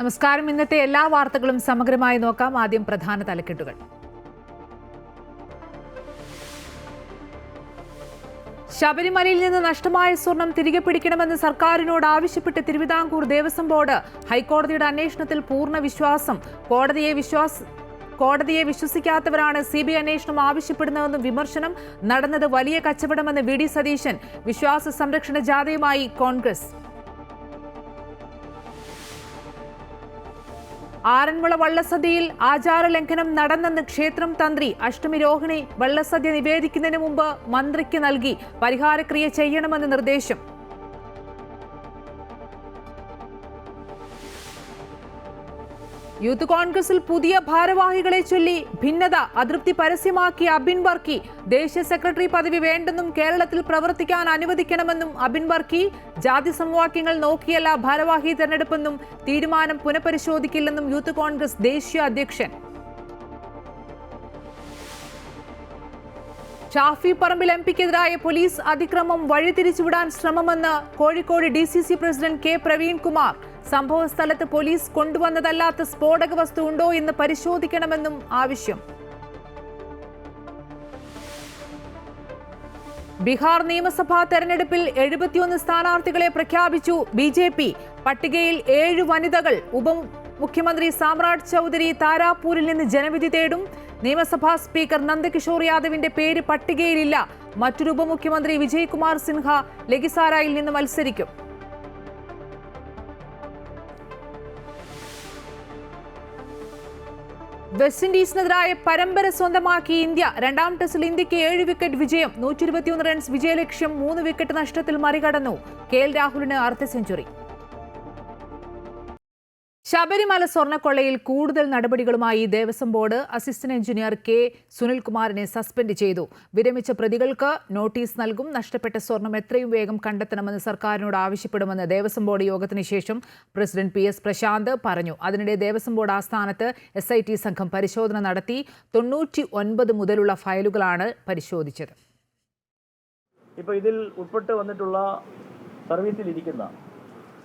നമസ്കാരം. ഇന്നത്തെ എല്ലാ വാർത്തകളും സമഗ്രമായി നോക്കാം. ആദ്യം പ്രധാന തലക്കെട്ടുകൾ. ശബരിമലയിൽ നിന്ന് നഷ്ടമായ സ്വർണം തിരികെ പിടിക്കണമെന്ന് സർക്കാരിനോട് ആവശ്യപ്പെട്ട് തിരുവിതാംകൂർ ദേവസ്വം ബോർഡ്. ഹൈക്കോടതിയുടെ അന്വേഷണത്തിൽ പൂർണ്ണ വിശ്വാസം. കോടതിയെ വിശ്വസിക്കാത്തവരാണ് CBI അന്വേഷണം ആവശ്യപ്പെടുന്നതെന്നും വിമർശനം. നടന്നത് വലിയ കച്ചവടമെന്ന് VD സതീശൻ. വിശ്വാസ സംരക്ഷണ ജാഥയുമായി കോൺഗ്രസ്. ആറന്മുള വള്ളസദ്യയിൽ ആചാരലംഘനം നടന്നെന്ന് ക്ഷേത്രം തന്ത്രി. അഷ്ടമി രോഹിണി വള്ളസദ്യ നിവേദിക്കുന്നതിന് മുമ്പ് മന്ത്രിക്ക് നൽകി. പരിഹാരക്രിയ ചെയ്യണമെന്ന് നിർദ്ദേശം. യൂത്ത് കോൺഗ്രസിൽ പുതിയ ഭാരവാഹികളെ ചൊല്ലി ഭിന്നത. അതൃപ്തി പരസ്യമാക്കിയ അബിൻ വർക്കി. ദേശീയ സെക്രട്ടറി പദവി വേണ്ടെന്നും കേരളത്തിൽ പ്രവർത്തിക്കാൻ അനുവദിക്കണമെന്നും അബിൻ വർക്കി. ജാതി സമവാക്യങ്ങൾ നോക്കിയല്ല ഭാരവാഹി തെരഞ്ഞെടുപ്പെന്നും തീരുമാനം പുനഃപരിശോധിക്കില്ലെന്നും യൂത്ത് കോൺഗ്രസ് ദേശീയ അധ്യക്ഷൻ. ഷാഫി പറമ്പിൽ MPക്കെതിരായ പോലീസ് അതിക്രമം വഴിതിരിച്ചുവിടാൻ ശ്രമമെന്ന് Kozhikode DCC president K Praveen Kumar. സംഭവ സ്ഥലത്ത് പോലീസ് കൊണ്ടുവന്നതല്ലാത്ത സ്ഫോടക വസ്തു ഉണ്ടോ എന്ന് പരിശോധിക്കണമെന്നും ആവശ്യം. ബീഹാർ നിയമസഭാ തെരഞ്ഞെടുപ്പിൽ 71 സ്ഥാനാർത്ഥികളെ പ്രഖ്യാപിച്ചു BJP. പട്ടികയിൽ 7 വനിതകൾ. ഉപമുഖ്യമന്ത്രി സാമ്രാട്ട് ചൌധരി താരാപൂരിൽ നിന്ന് ജനവിധി തേടും. നിയമസഭാ സ്പീക്കർ നന്ദകിഷോർ യാദവിന്റെ പേര് പട്ടികയിലില്ല. മറ്റൊരു ഉപമുഖ്യമന്ത്രി വിജയ് കുമാർ സിൻഹ ലഗിസാരയിൽ നിന്ന് മത്സരിക്കും. വെസ്റ്റ് ഇൻഡീസിനെതിരായ പരമ്പര സ്വന്തമാക്കി ഇന്ത്യ. രണ്ടാം ടെസ്റ്റിൽ ഇന്ത്യക്ക് 7 വിക്കറ്റ് വിജയം. 121 റൺസ് വിജയലക്ഷ്യം 3 വിക്കറ്റ് നഷ്ടത്തിൽ മറികടന്നു. KL രാഹുലിന് അർദ്ധ സെഞ്ചുറി. ശബരിമല സ്വർണ്ണക്കൊള്ളയിൽ കൂടുതൽ നടപടികളുമായി Devaswom board. Assistant engineer K സുനിൽകുമാറിനെ സസ്പെൻഡ് ചെയ്തു. വിരമിച്ച പ്രതികൾക്ക് നോട്ടീസ് നൽകും. നഷ്ടപ്പെട്ട സ്വർണം എത്രയും വേഗം കണ്ടെത്തണമെന്ന് സർക്കാരിനോട് ആവശ്യപ്പെടുമെന്ന് ദേവസ്വം ബോർഡ് യോഗത്തിന് ശേഷം പ്രസിഡന്റ് PS പ്രശാന്ത് പറഞ്ഞു. അതിനിടെ ദേവസ്വം ബോർഡ് ആസ്ഥാനത്ത് SIT സംഘം പരിശോധന നടത്തി. 99 മുതലുള്ള ഫയലുകളാണ് പരിശോധിച്ചത്. ഇപ്പോൾ ഇതിൽ ഉൾപ്പെട്ട് വന്നിട്ടുള്ള സർവീസിലിരിക്കുന്ന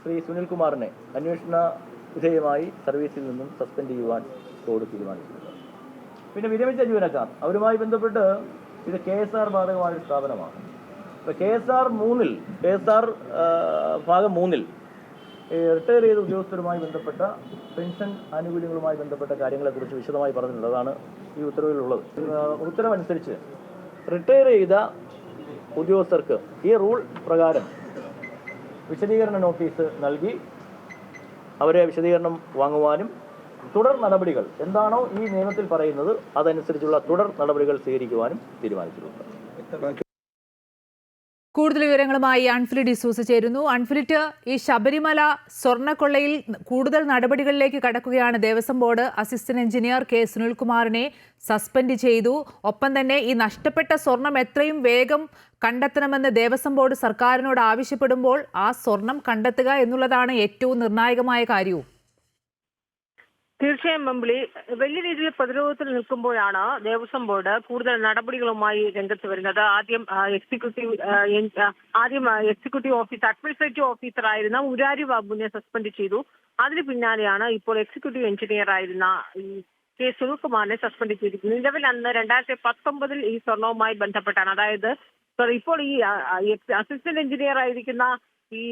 ശ്രീ സുനിൽകുമാറിനെ അന്വേഷണ വിധേയമായി സർവീസിൽ നിന്നും സസ്പെൻഡ് ചെയ്യുവാൻ ബോർഡ് തീരുമാനിച്ചിട്ടുണ്ട്. പിന്നെ വിരമിച്ച ജീവനക്കാർ, അവരുമായി ബന്ധപ്പെട്ട് ഇത് KSR ബാധകമായ ഒരു സ്ഥാപനമാണ്. ഇപ്പോൾ KSR ഭാഗം 3 റിട്ടയർ ചെയ്ത ഉദ്യോഗസ്ഥരുമായി ബന്ധപ്പെട്ട പെൻഷൻ ആനുകൂല്യങ്ങളുമായി ബന്ധപ്പെട്ട കാര്യങ്ങളെക്കുറിച്ച് വിശദമായി പറഞ്ഞിട്ടുണ്ട്. അതാണ് ഈ ഉത്തരവിലുള്ളത്. ഉത്തരവനുസരിച്ച് റിട്ടയർ ചെയ്ത ഉദ്യോഗസ്ഥർക്ക് ഈ റൂൾ പ്രകാരം വിശദീകരണ നോട്ടീസ് നൽകി അവരെ വിശദീകരണം വാങ്ങുവാനും തുടർ നടപടികൾ എന്താണോ ഈ നിയമത്തിൽ പറയുന്നത് അതനുസരിച്ചുള്ള തുടർ നടപടികൾ സ്വീകരിക്കുവാനും തീരുമാനിച്ചിട്ടുണ്ട്. കൂടുതൽ വിവരങ്ങളുമായി അൺഫിലിറ്റ് ഡിസൂസ ചേരുന്നു. അൺഫിലിറ്റ്, ഈ ശബരിമല സ്വർണ്ണക്കൊള്ളയിൽ കൂടുതൽ നടപടികളിലേക്ക് കടക്കുകയാണ് Devaswom board. Assistant engineer K സുനിൽകുമാറിനെ സസ്പെൻഡ് ചെയ്തു. ഒപ്പം തന്നെ ഈ നഷ്ടപ്പെട്ട സ്വർണം എത്രയും വേഗം കണ്ടെത്തണമെന്ന് ദേവസ്വം ബോർഡ് സർക്കാരിനോട് ആവശ്യപ്പെടുമ്പോൾ ആ സ്വർണം കണ്ടെത്തുക എന്നുള്ളതാണ് ഏറ്റവും നിർണായകമായ കാര്യവും. തീർച്ചയായും മമ്പിളി, വലിയ രീതിയിൽ പ്രതിരോധത്തിൽ നിൽക്കുമ്പോഴാണ് ദേവസ്വം ബോർഡ് കൂടുതൽ നടപടികളുമായി രംഗത്ത് വരുന്നത്. ആദ്യം എക്സിക്യൂട്ടീവ് ഓഫീസർ, അഡ്മിനിസ്ട്രേറ്റീവ് ഓഫീസറായിരുന്ന മുരാരി ബാബുവിനെ സസ്പെൻഡ് ചെയ്തു. അതിന് പിന്നാലെയാണ് ഇപ്പോൾ എക്സിക്യൂട്ടീവ് എഞ്ചിനീയർ ആയിരുന്ന K സുനിൽകുമാറിനെ സസ്പെൻഡ് ചെയ്തിരിക്കുന്നത്. നിലവിൽ അന്ന് 2019 ഈ സ്വർണവുമായി ബന്ധപ്പെട്ടാണ്, അതായത് ഇപ്പോൾ ഈ അസിസ്റ്റന്റ് എഞ്ചിനീയർ ആയിരിക്കുന്ന ഈ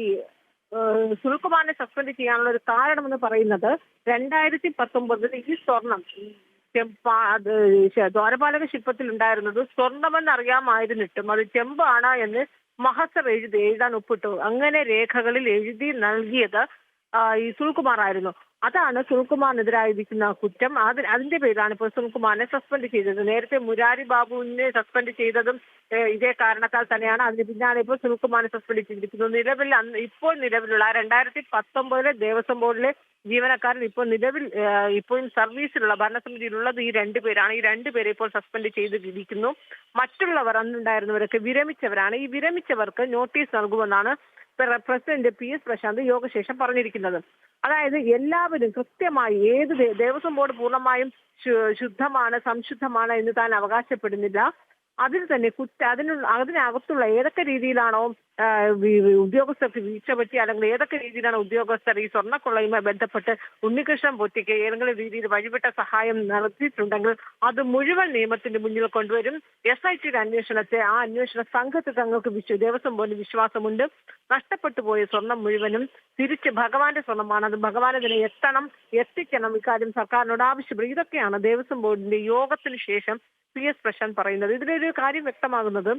സുനിൽകുമാറിനെ സസ്പെൻഡ് ചെയ്യാനുള്ള ഒരു കാരണമെന്ന് പറയുന്നത് 2019 ഈ സ്വർണം ദ്വാരപാലക ശില്പത്തിൽ ഉണ്ടായിരുന്നത് സ്വർണമെന്ന് അറിയാമായിരുന്നിട്ടും അത് ചെമ്പാണ് എന്ന് മഹസർ എഴുതാൻ ഒപ്പിട്ടു. അങ്ങനെ രേഖകളിൽ എഴുതി നൽകിയത് ഈ സുനിൽകുമാർ ആയിരുന്നു. അതാണ് സുനിൽകുമാറിനെതിരായിരിക്കുന്ന കുറ്റം. അതിന്റെ പേരിലാണ് ഇപ്പോൾ സുനിൽകുമാറിനെ സസ്പെൻഡ് ചെയ്തത്. നേരത്തെ മുരാരി ബാബുവിനെ സസ്പെൻഡ് ചെയ്തതും ഇതേ കാരണത്താൽ തന്നെയാണ്. അതിന് പിന്നാലെ ഇപ്പോൾ സുനിൽകുമാറിനെ സസ്പെൻഡ് ചെയ്തിരിക്കുന്നത്. ഇപ്പോൾ നിലവിലുള്ള 2019 ദേവസ്വം ബോർഡിലെ ജീവനക്കാരൻ ഇപ്പോഴും സർവീസിലുള്ള ഭരണസമിതിയിലുള്ളത് ഈ 2 പേരാണ്. ഈ 2 പേരെ ഇപ്പോൾ സസ്പെൻഡ് ചെയ്തിരിക്കുന്നു. മറ്റുള്ളവർ അന്നുണ്ടായിരുന്നവരൊക്കെ വിരമിച്ചവരാണ്. ഈ വിരമിച്ചവർക്ക് നോട്ടീസ് നൽകുമെന്നാണ് പ്രസിഡന്റ് PS പ്രശാന്ത് യോഗശേഷം പറഞ്ഞിരിക്കുന്നത്. അതായത് എല്ലാവരും കൃത്യമായി ഏത് ദേവസ്വം ബോർഡ് പൂർണ്ണമായും ശുദ്ധമാണ്, സംശുദ്ധമാണ് എന്ന് താൻ അവകാശപ്പെടുന്നില്ല. അതിൽ തന്നെ അതിനകത്തുള്ള ഏതൊക്കെ രീതിയിലാണോ ഉദ്യോഗസ്ഥർക്ക് വീഴ്ച പറ്റി, അല്ലെങ്കിൽ ഏതൊക്കെ രീതിയിലാണ് ഉദ്യോഗസ്ഥർ ഈ സ്വർണ്ണക്കൊള്ളയുമായി ബന്ധപ്പെട്ട് ഉണ്ണികൃഷ്ണൻ പോറ്റിക്ക് ഏതെങ്കിലും രീതിയിൽ വഴിവിട്ട സഹായം നടത്തിയിട്ടുണ്ടെങ്കിൽ അത് മുഴുവൻ നിയമത്തിന്റെ മുന്നിൽ കൊണ്ടുവരും. SITയുടെ അന്വേഷണത്തെ, ആ അന്വേഷണ സംഘത്തെ തങ്ങൾക്ക് ദേവസ്വം ബോർഡിന് വിശ്വാസമുണ്ട്. നഷ്ടപ്പെട്ടു പോയ സ്വർണം മുഴുവനും തിരിച്ച് ഭഗവാന്റെ സ്വർണ്ണമാണ്, അത് ഭഗവാനെ തന്നെ എത്തിക്കണം, ഇക്കാര്യം സർക്കാരിനോട് ആവശ്യപ്പെടും. ഇതൊക്കെയാണ് ദേവസ്വം ബോർഡിന്റെ യോഗത്തിന് ശേഷം PS പ്രശാന്ത് പറയുന്നത്. ഇതിലൊരു കാര്യം വ്യക്തമാകുന്നത്,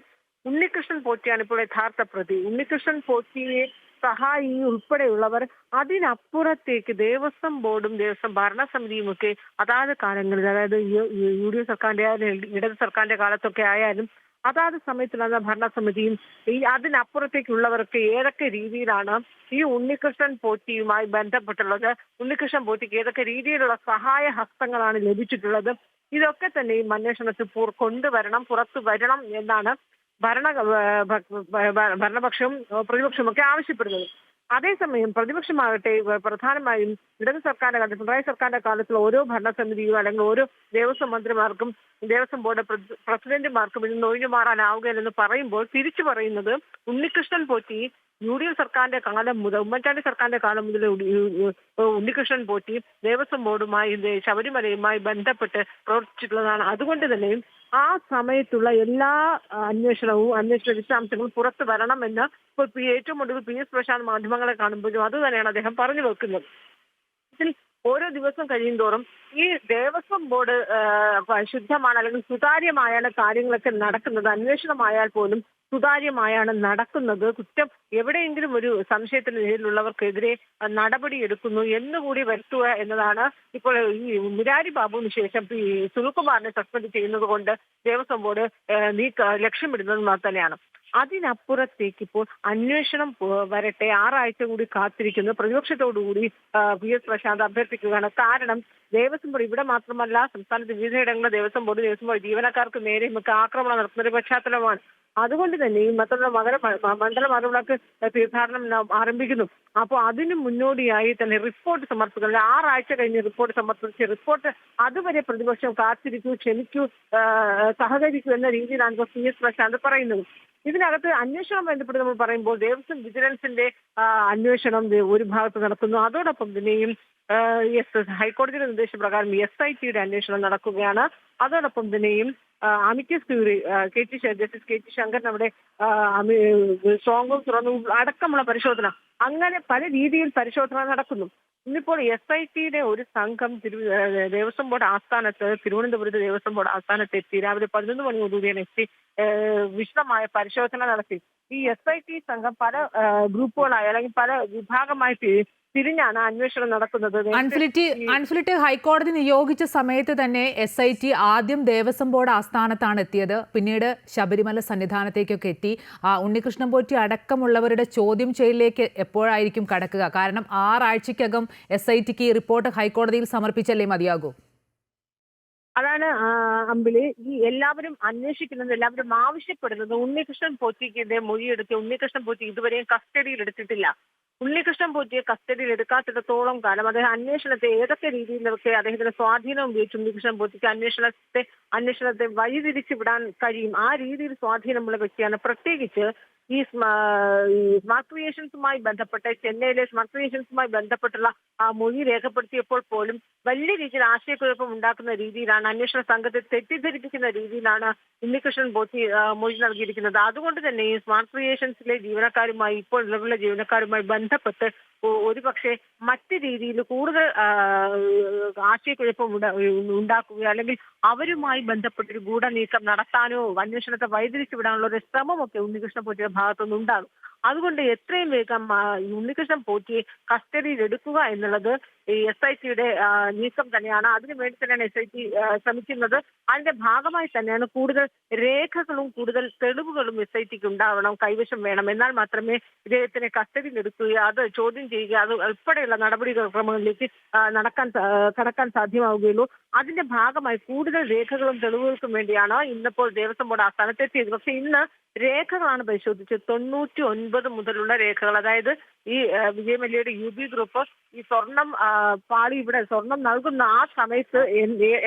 ഉണ്ണികൃഷ്ണൻ പോറ്റിയാണ് ഇപ്പോൾ യഥാർത്ഥ പ്രതി. ഉണ്ണികൃഷ്ണൻ പോറ്റിയെ സഹായി ഉൾപ്പെടെയുള്ളവർ അതിനപ്പുറത്തേക്ക് ദേവസ്വം ബോർഡും ദേവസ്വം ഭരണസമിതിയും ഒക്കെ അതാത് കാലങ്ങളിൽ, അതായത് UDF സർക്കാരിന്റെ ആയാലും ഇടത് സർക്കാരിന്റെ കാലത്തൊക്കെ ആയാലും അതാത് സമയത്തുള്ള ഭരണസമിതിയും ഈ അതിനപ്പുറത്തേക്കുള്ളവർക്ക് ഏതൊക്കെ രീതിയിലാണ് ഈ ഉണ്ണികൃഷ്ണൻ പോറ്റിയുമായി ബന്ധപ്പെട്ടുള്ളത്, ഉണ്ണികൃഷ്ണൻ പോറ്റിക്ക് ഏതൊക്കെ രീതിയിലുള്ള സഹായ ഹസ്തങ്ങളാണ് ലഭിച്ചിട്ടുള്ളത്, ഇതൊക്കെ തന്നെ ഈ അന്വേഷണത്തിൽ കൊണ്ടുവരണം, പുറത്തു വരണം എന്നാണ് ഭരണപക്ഷവും പ്രതിപക്ഷവും ഒക്കെ ആവശ്യപ്പെടുന്നത്. അതേസമയം പ്രതിപക്ഷമാകട്ടെ പ്രധാനമായും ഇടത് സർക്കാരിന്റെ കാലത്ത്, പിണറായി സർക്കാരിന്റെ കാലത്തിൽ ഓരോ ഭരണസമിതിയോ അല്ലെങ്കിൽ ഓരോ ദേവസ്വം മന്ത്രിമാർക്കും ദേവസ്വം ബോർഡ് പ്രസിഡന്റുമാർക്കും ഇതിൽ ഒഴിഞ്ഞു മാറാനാവുകയില്ലെന്ന് പറയുമ്പോൾ തിരിച്ചു പറയുന്നത്, ഉണ്ണികൃഷ്ണൻ പോറ്റി UDF സർക്കാരിന്റെ കാലം മുതൽ, ഉമ്മൻചാണ്ടി സർക്കാരിന്റെ കാലം മുതൽ ഉണ്ണികൃഷ്ണൻ പോറ്റി ദേവസ്വം ബോർഡുമായി ശബരിമലയുമായി ബന്ധപ്പെട്ട് പ്രവർത്തിച്ചിട്ടുള്ളതാണ്. അതുകൊണ്ട് തന്നെ ആ സമയത്തുള്ള എല്ലാ അന്വേഷണ വിശദാംശങ്ങളും പുറത്തു വരണമെന്ന് ഇപ്പോൾ ഏറ്റവും ഒടുവിൽ PS പ്രശാന്ത് മാധ്യമങ്ങളെ കാണുമ്പോഴും അത് തന്നെയാണ് അദ്ദേഹം പറഞ്ഞു വെക്കുന്നത്. ഇതിൽ ഓരോ ദിവസം കഴിയുന്തോറും ഈ ദേവസ്വം ബോർഡ് ശുദ്ധമാണ് അല്ലെങ്കിൽ സുതാര്യമായാണ് കാര്യങ്ങളൊക്കെ നടക്കുന്നത്, അന്വേഷണമായാൽ പോലും സുതാര്യമായാണ് നടക്കുന്നത്, കുറ്റം എവിടെയെങ്കിലും ഒരു സംശയത്തിന് നേരിലുള്ളവർക്കെതിരെ നടപടി എടുക്കുന്നു എന്നുകൂടി വരുത്തുക എന്നതാണ് ഇപ്പോൾ ഈ മുരാരി ബാബുവിന് ശേഷം ഈ സുനിൽകുമാറിനെ സസ്പെൻഡ് ചെയ്യുന്നത് കൊണ്ട് ദേവസ്വം ബോർഡ് ലക്ഷ്യമിടുന്നത് തന്നെയാണ്. അതിനപ്പുറത്തേക്ക് ഇപ്പോൾ അന്വേഷണം വരട്ടെ, 6 ആഴ്ച കൂടി കാത്തിരിക്കുന്നു. പ്രതിപക്ഷത്തോടുകൂടി PS പ്രശാന്ത് അഭ്യർത്ഥിക്കുകയാണ്. കാരണം ദേവസ്വം ബോർഡ് ഇവിടെ മാത്രമല്ല, സംസ്ഥാനത്ത് വിവിധയിടങ്ങളിലെ ദേവസ്വം ബോർഡ് ജീവനക്കാർക്ക് നേരെയും ഒക്കെ ആക്രമണം നടത്തുന്ന ഒരു പശ്ചാത്തലമാണ്. അതുകൊണ്ട് തന്നെ ഈ മറ്റുള്ള മണ്ഡല മകരവിളക്ക് തീർത്ഥാടനം ആരംഭിക്കുന്നു. അപ്പോൾ അതിന് മുന്നോടിയായി തന്നെ റിപ്പോർട്ട് സമർപ്പിക്കുന്നത്, 6 ആഴ്ച കഴിഞ്ഞ് റിപ്പോർട്ട് സമർപ്പിച്ച റിപ്പോർട്ട് അതുവരെ പ്രതിപക്ഷം കാത്തിരിക്കൂ, ക്ഷമിക്കൂ, സഹകരിക്കൂ എന്ന രീതിയിലാണ് ഇപ്പോൾ PS പ്രശാന്ത് പറയുന്നത്. ഇതിനകത്ത് അന്വേഷണം ബന്ധപ്പെട്ട് നമ്മൾ പറയുമ്പോൾ ദേവസ്വം വിജിലൻസിന്റെ അന്വേഷണം ഒരു ഭാഗത്ത് നടക്കുന്നു. അതോടൊപ്പം തന്നെയും ഹൈക്കോടതിയുടെ നിർദ്ദേശപ്രകാരം SITയുടെ അന്വേഷണം നടക്കുകയാണ്. അതോടൊപ്പം തന്നെയും amicus curiae justice KT Sankaran അവിടെ സ്ട്രോങ് റൂം തുറന്നു അടക്കമുള്ള പരിശോധന, അങ്ങനെ പല രീതിയിൽ പരിശോധന നടക്കുന്നു. ഇന്നിപ്പോൾ SITയുടെ ഒരു സംഘം ദേവസ്വം ബോർഡ് ആസ്ഥാനത്ത്, തിരുവനന്തപുരത്ത് ദേവസ്വം ബോർഡ് ആസ്ഥാനത്ത് എത്തി രാവിലെ 11 മണിയോടുകൂടിയാണ് എത്തി വിശദമായ പരിശോധന നടത്തി. ഈ SIT സംഘം പല ഗ്രൂപ്പുകളായി അല്ലെങ്കിൽ പല വിഭാഗമായി തിരിഞ്ഞാണ് അന്വേഷണം നടക്കുന്നത്. അൻഫിലിറ്റ് ഹൈക്കോടതി നിയോഗിച്ച സമയത്ത് തന്നെ SIT ആദ്യം ദേവസ്വം ബോർഡ് ആസ്ഥാനത്താണ് എത്തിയത്, പിന്നീട് ശബരിമല സന്നിധാനത്തേക്കൊക്കെ എത്തി. ഉണ്ണികൃഷ്ണൻ പോറ്റി അടക്കമുള്ളവരുടെ ചോദ്യം ചെയ്യലിലേക്ക് എപ്പോഴായിരിക്കും കടക്കുക? കാരണം 6 ആഴ്ചയ്ക്കകം SITക്ക് ഈ റിപ്പോർട്ട് ഹൈക്കോടതിയിൽ സമർപ്പിച്ചല്ലേ മതിയാകൂ? അതാണ് അമ്പിളി, ഈ എല്ലാവരും അന്വേഷിക്കുന്നത്, എല്ലാവരും ആവശ്യപ്പെടുന്നത് ഉണ്ണികൃഷ്ണൻ പോറ്റിക്കെതിരെ മൊഴിയെടുത്ത് ഉണ്ണികൃഷ്ണൻ പോറ്റി ഇതുവരെയും കസ്റ്റഡിയിൽ എടുത്തിട്ടില്ല. ഉണ്ണികൃഷ്ണൻ പോറ്റിയെ കസ്റ്റഡിയിൽ എടുക്കാത്തിടത്തോളം കാലം അദ്ദേഹം അന്വേഷണത്തെ ഏതൊക്കെ രീതിയിലൊക്കെ അദ്ദേഹത്തിന്റെ സ്വാധീനം ഉപയോഗിച്ച് ഉണ്ണികൃഷ്ണൻ പോറ്റിക്ക് അന്വേഷണത്തെ വഴിതിരിച്ചു വിടാൻ കഴിയും, ആ രീതിയിൽ സ്വാധീനമുള്ള വ്യക്തിയാണ്. പ്രത്യേകിച്ച് ഈ സ്മാർട്ട് ക്രിയേഷൻസുമായി ബന്ധപ്പെട്ട് ചെന്നൈയിലെ സ്മാർട്ട് ക്രിയേഷൻസുമായി ബന്ധപ്പെട്ടുള്ള ആ മൊഴി രേഖപ്പെടുത്തിയപ്പോൾ പോലും വലിയ രീതിയിൽ ആശയക്കുഴപ്പം ഉണ്ടാക്കുന്ന രീതിയിലാണ്, അന്വേഷണ സംഘത്തെ തെറ്റിദ്ധരിപ്പിക്കുന്ന രീതിയിലാണ് ഉണ്ണികൃഷ്ണൻ പോറ്റി മൊഴി നൽകിയിരിക്കുന്നത്. അതുകൊണ്ട് തന്നെ ഈ സ്മാർട്ട് ക്രിയേഷൻസിലെ ജീവനക്കാരുമായി, ഇപ്പോൾ നിലവിലുള്ള ജീവനക്കാരുമായി ബന്ധപ്പെട്ട് ഒരുപക്ഷെ മറ്റ് രീതിയിൽ കൂടുതൽ ആശയക്കുഴപ്പം ഉണ്ടാക്കുക അല്ലെങ്കിൽ അവരുമായി ബന്ധപ്പെട്ടൊരു ഗൂഢനീക്കം നടത്താനോ അന്വേഷണത്തെ വഴിതിരിച്ചു വിടാനുള്ള ഒരു ശ്രമമൊക്കെ ഉണ്ണികൃഷ്ണൻ പോറ്റിയുടെ ഭാഗത്തുനിന്ന് ഉണ്ടാകും. അതുകൊണ്ട് എത്രയും വേഗം ഉണ്ണികൃഷ്ണൻ പോറ്റിയെ കസ്റ്റഡിയിൽ എടുക്കുക എന്നുള്ളത് ഈ SITയുടെ നീക്കം തന്നെയാണ്. അതിനുവേണ്ടി തന്നെയാണ് SIT ശ്രമിക്കുന്നത്. അതിന്റെ ഭാഗമായി തന്നെയാണ് കൂടുതൽ രേഖകളും കൂടുതൽ തെളിവുകളും SITക്ക് ഉണ്ടാവണം, കൈവശം വേണം. എന്നാൽ മാത്രമേ ഇദ്ദേഹത്തിനെ കസ്റ്റഡിയിൽ എടുക്കുകയോ അത് ചോദ്യം ചെയ്യുക അത് ഉൾപ്പെടെയുള്ള നടപടിക്രമങ്ങളിലേക്ക് കടക്കാൻ സാധ്യമാവുകയുള്ളൂ. അതിന്റെ ഭാഗമായി കൂടുതൽ രേഖകളും തെളിവുകൾക്കും വേണ്ടിയാണ് ഇന്നിപ്പോൾ ദേവസ്വം ബോർഡ് ആസ്ഥാനത്ത് എത്തിയത്. പക്ഷെ ഇന്ന് രേഖകളാണ് പരിശോധിച്ചത്. 99 മുതലുള്ള രേഖകൾ, അതായത് ഈ വിജയ് മല്യയുടെ UB ഗ്രൂപ്പ് ഈ സ്വർണം പാളി ഇവിടെ സ്വർണം നൽകുന്ന ആ സമയത്ത്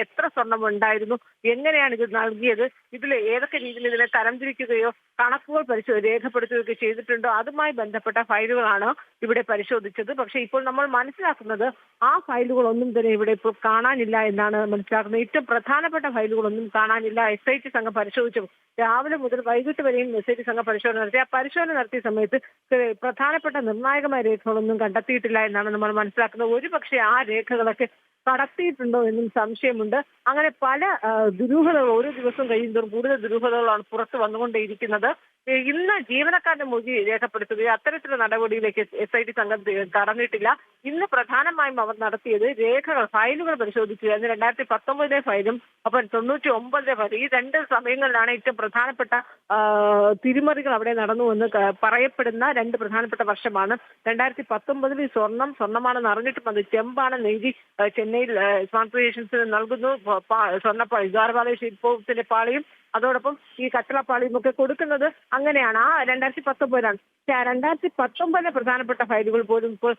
എത്ര സ്വർണം ഉണ്ടായിരുന്നു, എങ്ങനെയാണ് ഇത് നൽകിയത്, ഇതിൽ ഏതൊക്കെ രീതിയിൽ ഇതിനെ തരംതിരിക്കുകയോ കണക്കുകൾ രേഖപ്പെടുത്തുകയോ ചെയ്തിട്ടുണ്ടോ, അതുമായി ബന്ധപ്പെട്ട ഫയലുകളാണ് ഇവിടെ പരിശോധിച്ചത്. പക്ഷെ ഇപ്പോൾ നമ്മൾ മനസ്സിലാക്കുന്നത് ആ ഫയലുകളൊന്നും തന്നെ ഇവിടെ ഇപ്പോൾ കാണാനില്ല എന്നാണ് മനസ്സിലാക്കുന്നത്. ഏറ്റവും പ്രധാനപ്പെട്ട ഫയലുകളൊന്നും കാണാനില്ല. SIT സംഘം പരിശോധിച്ചു. രാവിലെ മുതൽ വൈകിട്ട് വരെയും SIT സംഘം പരിശോധന നടത്തി. ആ പരിശോധന നടത്തിയ സമയത്ത് പ്രധാനപ്പെട്ട നിർണായകമായ രേഖകളൊന്നും കണ്ടെത്തിയിട്ടില്ല എന്നാണ് നമ്മൾ മനസ്സിലാക്കുന്നത്. ഒരുപക്ഷെ ആ രേഖകളൊക്കെ കടത്തിയിട്ടുണ്ടോ എന്നും സംശയമുണ്ട്. അങ്ങനെ പല ദുരൂഹതകൾ ഓരോ ദിവസം കഴിയുന്നതോറും കൂടുതൽ ദുരൂഹതകളാണ് പുറത്തു വന്നുകൊണ്ടേയിരിക്കുന്നത്. ഇന്ന് ജീവനക്കാരുടെ മൊഴി രേഖപ്പെടുത്തുകയോ അത്തരത്തിലുള്ള നടപടിയിലേക്ക് SIT സംഘം കടന്നിട്ടില്ല. ഇന്ന് പ്രധാനമായും അവർ നടത്തിയത് രേഖകൾ ഫയലുകൾ പരിശോധിക്കുക. 2019 ഫയലും അപ്പം 99 ഫയലും, ഈ രണ്ട് സമയങ്ങളിലാണ് ഏറ്റവും പ്രധാനപ്പെട്ട തിരിമറികൾ അവിടെ നടന്നുവെന്ന് പറയപ്പെടുന്ന രണ്ട് പ്രധാനപ്പെട്ട വർഷമാണ്. 2019 സ്വർണ്ണമാണെന്ന് അറിഞ്ഞിട്ടും അത് ചെമ്പാണെന്ന് എഴുതി ചെന്നൈയിൽ സ്മാർട്ട് ക്രിയേഷൻസിന് നൽകുന്നു. ദ്വാരപാലയ ശില്പത്തിന്റെ പാളിയും അതോടൊപ്പം ഈ കച്ചളപ്പാളിയും ഒക്കെ കൊടുക്കുന്നത് അങ്ങനെയാണ്. ആ 2019 2019 പ്രധാനപ്പെട്ട ഫയലുകൾ പോലും ഇപ്പോൾ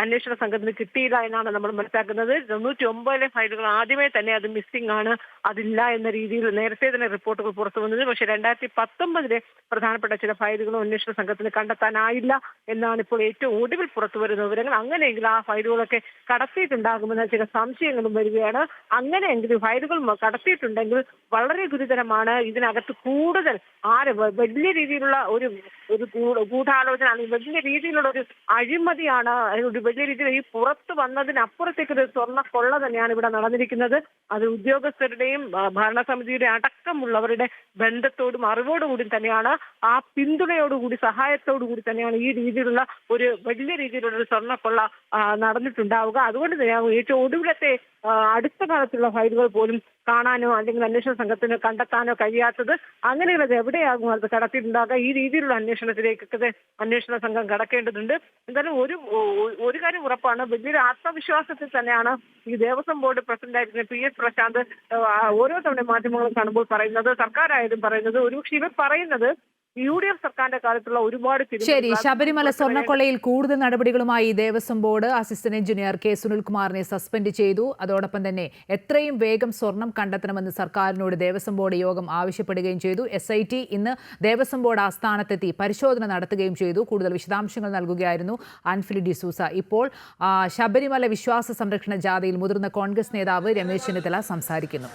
അന്വേഷണ സംഘത്തിന് കിട്ടിയില്ല എന്നാണ് നമ്മൾ മനസ്സിലാക്കുന്നത്. 99 ഫയലുകൾ ആദ്യമേ തന്നെ അത് മിസ്സിംഗ് ആണ്, അതില്ല എന്ന രീതിയിൽ നേരത്തെ തന്നെ റിപ്പോർട്ടുകൾ പുറത്തു വന്നത്. പക്ഷേ 2019 പ്രധാനപ്പെട്ട ചില ഫയലുകളും അന്വേഷണ സംഘത്തിന് കണ്ടെത്താനായില്ല എന്നാണ് ഇപ്പോൾ ഏറ്റവും ഒടുവിൽ പുറത്തു വരുന്ന വിവരങ്ങൾ. അങ്ങനെയെങ്കിൽ ആ ഫയലുകളൊക്കെ കടത്തിയിട്ടുണ്ടാകുമെന്ന ചില സംശയങ്ങളും വരികയാണ്. അങ്ങനെയെങ്കിൽ ഫയലുകൾ കടത്തിയിട്ടുണ്ടെങ്കിൽ വളരെ ഗുരുതരമാണ്. ഇതിനകത്ത് കൂടുതൽ വലിയ രീതിയിലുള്ള ഒരു ഗൂഢാലോചന അല്ലെങ്കിൽ വലിയ രീതിയിലുള്ള ഒരു അഴിമതിയാണ്, വലിയ രീതിയിൽ ഈ പുറത്തു വന്നതിനപ്പുറത്തേക്ക് ഒരു സ്വർണ്ണ കൊള്ള തന്നെയാണ് ഇവിടെ നടന്നിരിക്കുന്നത്. അത് ഉദ്യോഗസ്ഥരുടെയും ഭരണസമിതിയുടെ അടക്കമുള്ളവരുടെ ബന്ധത്തോടും അറിവോടുകൂടി തന്നെയാണ്, ആ പിന്തുണയോടുകൂടി സഹായത്തോടുകൂടി തന്നെയാണ് ഈ രീതിയിലുള്ള ഒരു വലിയ രീതിയിലുള്ള ഒരു സ്വർണ്ണക്കൊള്ള നടന്നിട്ടുണ്ടാവുക. അതുകൊണ്ട് തന്നെയാകും ഏറ്റവും ഒടുവിലത്തെ അടുത്ത കാലത്തുള്ള ഫയലുകൾ പോലും കാണാനോ അല്ലെങ്കിൽ അന്വേഷണ സംഘത്തിന് കണ്ടെത്താനോ കഴിയാത്തത്. അങ്ങനെയുള്ളത് എവിടെയാകും അത് കടത്തിയിട്ടുണ്ടാകുക? ഈ രീതിയിലുള്ള അന്വേഷണത്തിലേക്കൊക്കെ അന്വേഷണ സംഘം കടക്കേണ്ടതുണ്ട്. എന്തായാലും ഒരു കാര്യം ഉറപ്പാണ്, വലിയൊരു ആത്മവിശ്വാസത്തിൽ തന്നെയാണ് ഈ ദേവസ്വം ബോർഡ് പ്രസിഡന്റായിരുന്ന PS പ്രശാന്ത് ഓരോ തവണ മാധ്യമങ്ങളും കാണുമ്പോൾ പറയുന്നത്, സർക്കാരായാലും പറയുന്നത്, ഒരുപക്ഷെ ഇവർ പറയുന്നത് UDF സർക്കാരിന്റെ കാലത്തുള്ള ഒരുപാട്. ശരി, ശബരിമല സ്വർണ്ണക്കൊള്ളയിൽ കൂടുതൽ നടപടികളുമായി Devaswom board assistant engineer K സുനിൽകുമാറിനെ സസ്പെൻഡ് ചെയ്തു. അതോടൊപ്പം തന്നെ എത്രയും വേഗം സ്വർണം കണ്ടെത്തണമെന്ന് സർക്കാരിനോട് ദേവസ്വം ബോർഡ് യോഗം ആവശ്യപ്പെടുകയും ചെയ്തു. SIT ഇന്ന് ദേവസ്വം ബോർഡ് ആസ്ഥാനത്തെത്തി പരിശോധന നടത്തുകയും ചെയ്തു. കൂടുതൽ വിശദാംശങ്ങൾ നൽകുകയായിരുന്നു ആൻഫിലി ഡിസൂസ. ഇപ്പോൾ ശബരിമല വിശ്വാസ സംരക്ഷണ ജാഥയിൽ മുതിർന്ന കോൺഗ്രസ് നേതാവ് രമേശ് ചെന്നിത്തല സംസാരിക്കുന്നു.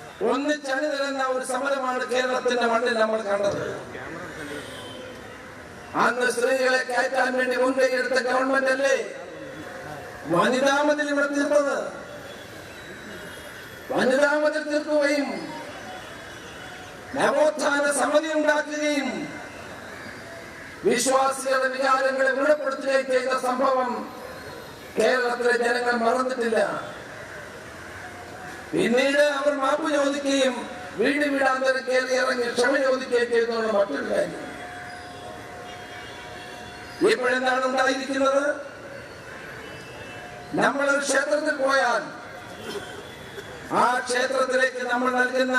അന്ന് സ്ത്രീകളെ കയറ്റാൻ വേണ്ടി മുൻകൈയെടുത്ത ഗവൺമെന്റ് അല്ലേ വനിതാ മതിൽ ഇവിടെ തീർത്തത്? വനിതാ മതിൽ തീർക്കുകയും നവോത്ഥാന സമിതി ഉണ്ടാക്കുകയും വിശ്വാസികളുടെ വികാരങ്ങളെ ദൃഢപ്പെടുത്തുകയും ചെയ്ത സംഭവം കേരളത്തിലെ ജനങ്ങൾ മറന്നിട്ടില്ല. പിന്നീട് അവർ മാപ്പ് ചോദിക്കുകയും വീടാന്തരം കയറി ഇറങ്ങി ക്ഷമ ചോദിക്കുകയും ചെയ്തെന്നുള്ള മറ്റൊരു കാര്യം. ഇപ്പോഴെന്താണ് ഉണ്ടായിരിക്കുന്നത്? നമ്മളൊരു ക്ഷേത്രത്തിൽ പോയാൽ ആ ക്ഷേത്രത്തിലേക്ക് നമ്മൾ നൽകുന്ന